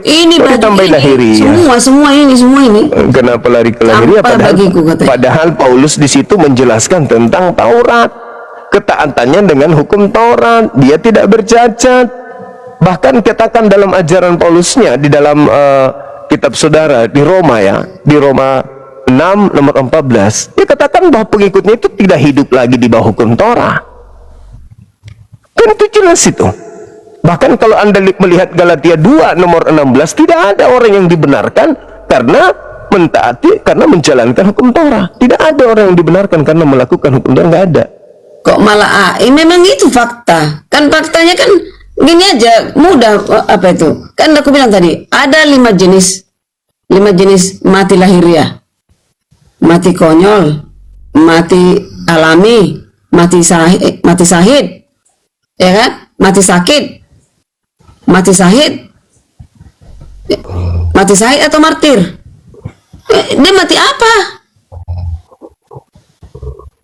ini Kok bagi ditambahin ini, lahiriah? semua ini. Kenapa lari ke lahiriah? Sampah bagiku, katanya. Padahal Paulus di situ menjelaskan tentang Taurat, ketaatannya dengan hukum Taurat. Dia tidak bercacat. Bahkan katakan dalam ajaran Paulusnya di dalam kitab saudara di Roma ya, di Roma 6 nomor 14, dia katakan bahwa pengikutnya itu tidak hidup lagi di bawah hukum Torah. Kan itu jelas itu. Bahkan kalau Anda melihat Galatia 2 nomor 16, tidak ada orang yang dibenarkan karena mentaati, karena menjalankan hukum Torah. Tidak ada orang yang dibenarkan karena melakukan hukum Torah, nggak ada. Kok malah AI? Memang itu fakta. Kan faktanya kan gini aja, mudah apa itu? Kan aku bilang tadi, ada 5 jenis mati lahiriah. Mati konyol, mati alami, mati sahid, ya kan? Mati sakit, mati sahid atau martir? Dia mati apa?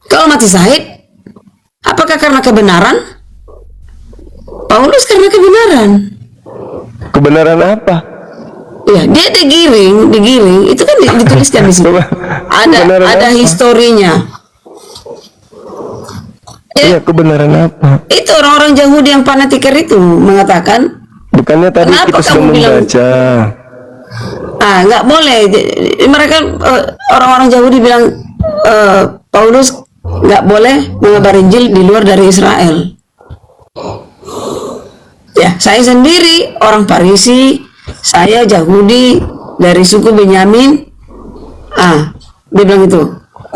Kalau mati syahid, apakah karena kebenaran? Paulus karena kebenaran. Kebenaran apa? Ya, dia digiring, itu kan dituliskan di sini. Kebenaran Ada apa? historinya. Iya, kebenaran apa? Itu orang-orang Yahudi yang fanatiker itu mengatakan, Bukannya tadi kenapa kita sudah kamu bilang- membaca. nggak boleh. Mereka orang-orang Yahudi bilang Paulus nggak boleh mengabar Injil di luar dari Israel. Ya, saya sendiri orang Farisi, saya Yahudi dari suku Benyamin. Dia bilang itu.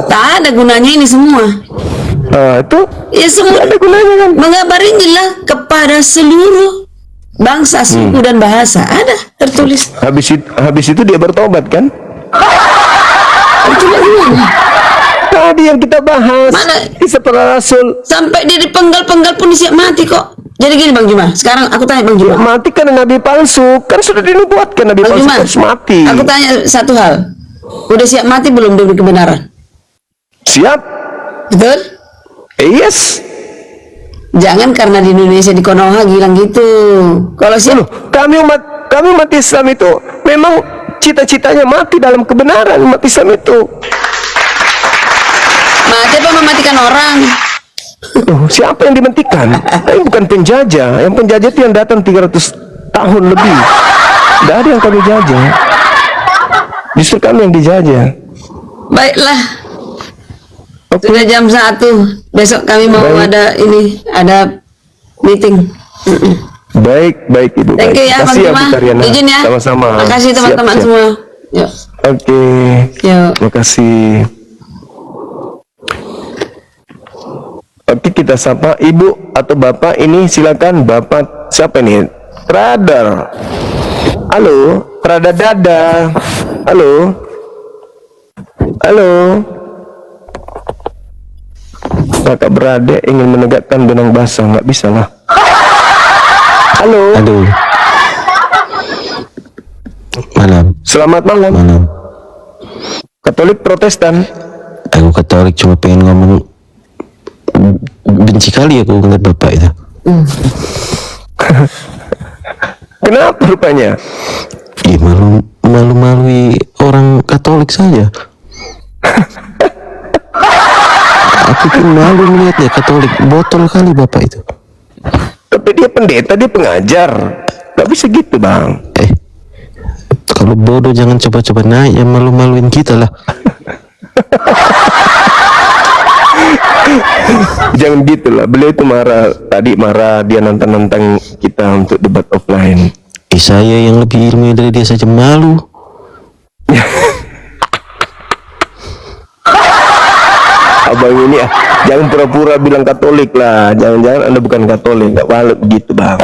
Tak ada gunanya ini semua. Itu Ya semua ada gunanya kan? mengabar Injil lah kepada seluruh bangsa, suku dan bahasa. Ada tertulis. Habis itu dia bertobat kan? Itu bagaimana? Tadi yang kita bahas. Mana? Kisah para rasul. Sampai dia dipenggal-penggal pun siap mati kok. Jadi gini Bang Juma, sekarang aku tanya Bang Juma. Mati karena nabi palsu. Kan sudah dinubuatkan nabi Bang palsu Juma, harus mati. aku tanya satu hal. Udah siap mati belum demi kebenaran? Siap? Betul? Yes. Jangan karena di Indonesia di Konoha bilang gitu. Kalau siap, Loh, kami umat Islam itu memang cita-citanya mati dalam kebenaran. Umat Islam itu. mati apa mematikan orang? Loh, siapa yang dimatikan? Ini bukan penjajah. Yang penjajah itu yang datang 300 tahun lebih. Tidak ada yang kami jajah. Justru kami yang dijajah. Baiklah, Oke. sudah jam 1. Besok kami mau Baik. ada meeting. Baik Ibu. Thank you baik. ya Bang Kasih ya Juma. Bu Karyana. Izin ya. Sama-sama. Makasih Siap, teman-teman siap. semua. Yuk. Oke. Yuk. Terima kasih. Oke, kita sapa Ibu atau Bapak ini, silakan. Bapak siapa nih? Radar. Halo, Radar Dada. Halo. Halo. Kakak beradik ingin menegakkan benang basah, nggak bisa lah. Halo. Aduh. Malam. Selamat malam. Malam. Katolik Protestan. Aku Katolik cuma pengen ngomong. Benci kali aku ngeliat bapak itu. Kenapa rupanya? Ih, malu-malui orang Katolik saja. Aku pun malu melihatnya Katolik. Botol kali bapak itu. Tapi dia pendeta, dia pengajar. Gak bisa gitu bang. Kalau bodoh jangan coba-coba naik, yang malu-maluin kita lah. Jangan gitu lah. Beliau itu marah. Tadi marah, dia nantang-nantang kita untuk debat offline. Saya yang lebih ilmu dari dia saja malu. Abang ini jangan pura-pura bilang Katolik lah. Jangan-jangan Anda bukan Katolik. Gak boleh begitu bang.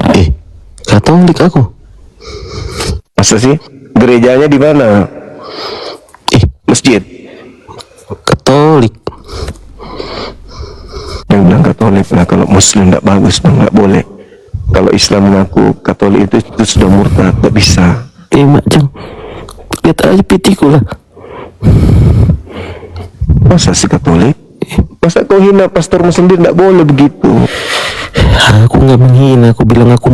Katolik aku. Masa sih? Gerejanya di mana? Masjid. Katolik. Yang bilang Katolik lah. Kalau Muslim gak bagus bang, gak boleh. Kalau Islam mengaku Katolik itu sudah murtad, gak bisa. Macam lihat aja pitiku lah. Masa sih Katolik? Masa kau hina pastormu sendiri? Gak boleh begitu. Aku nggak menghina, aku bilang aku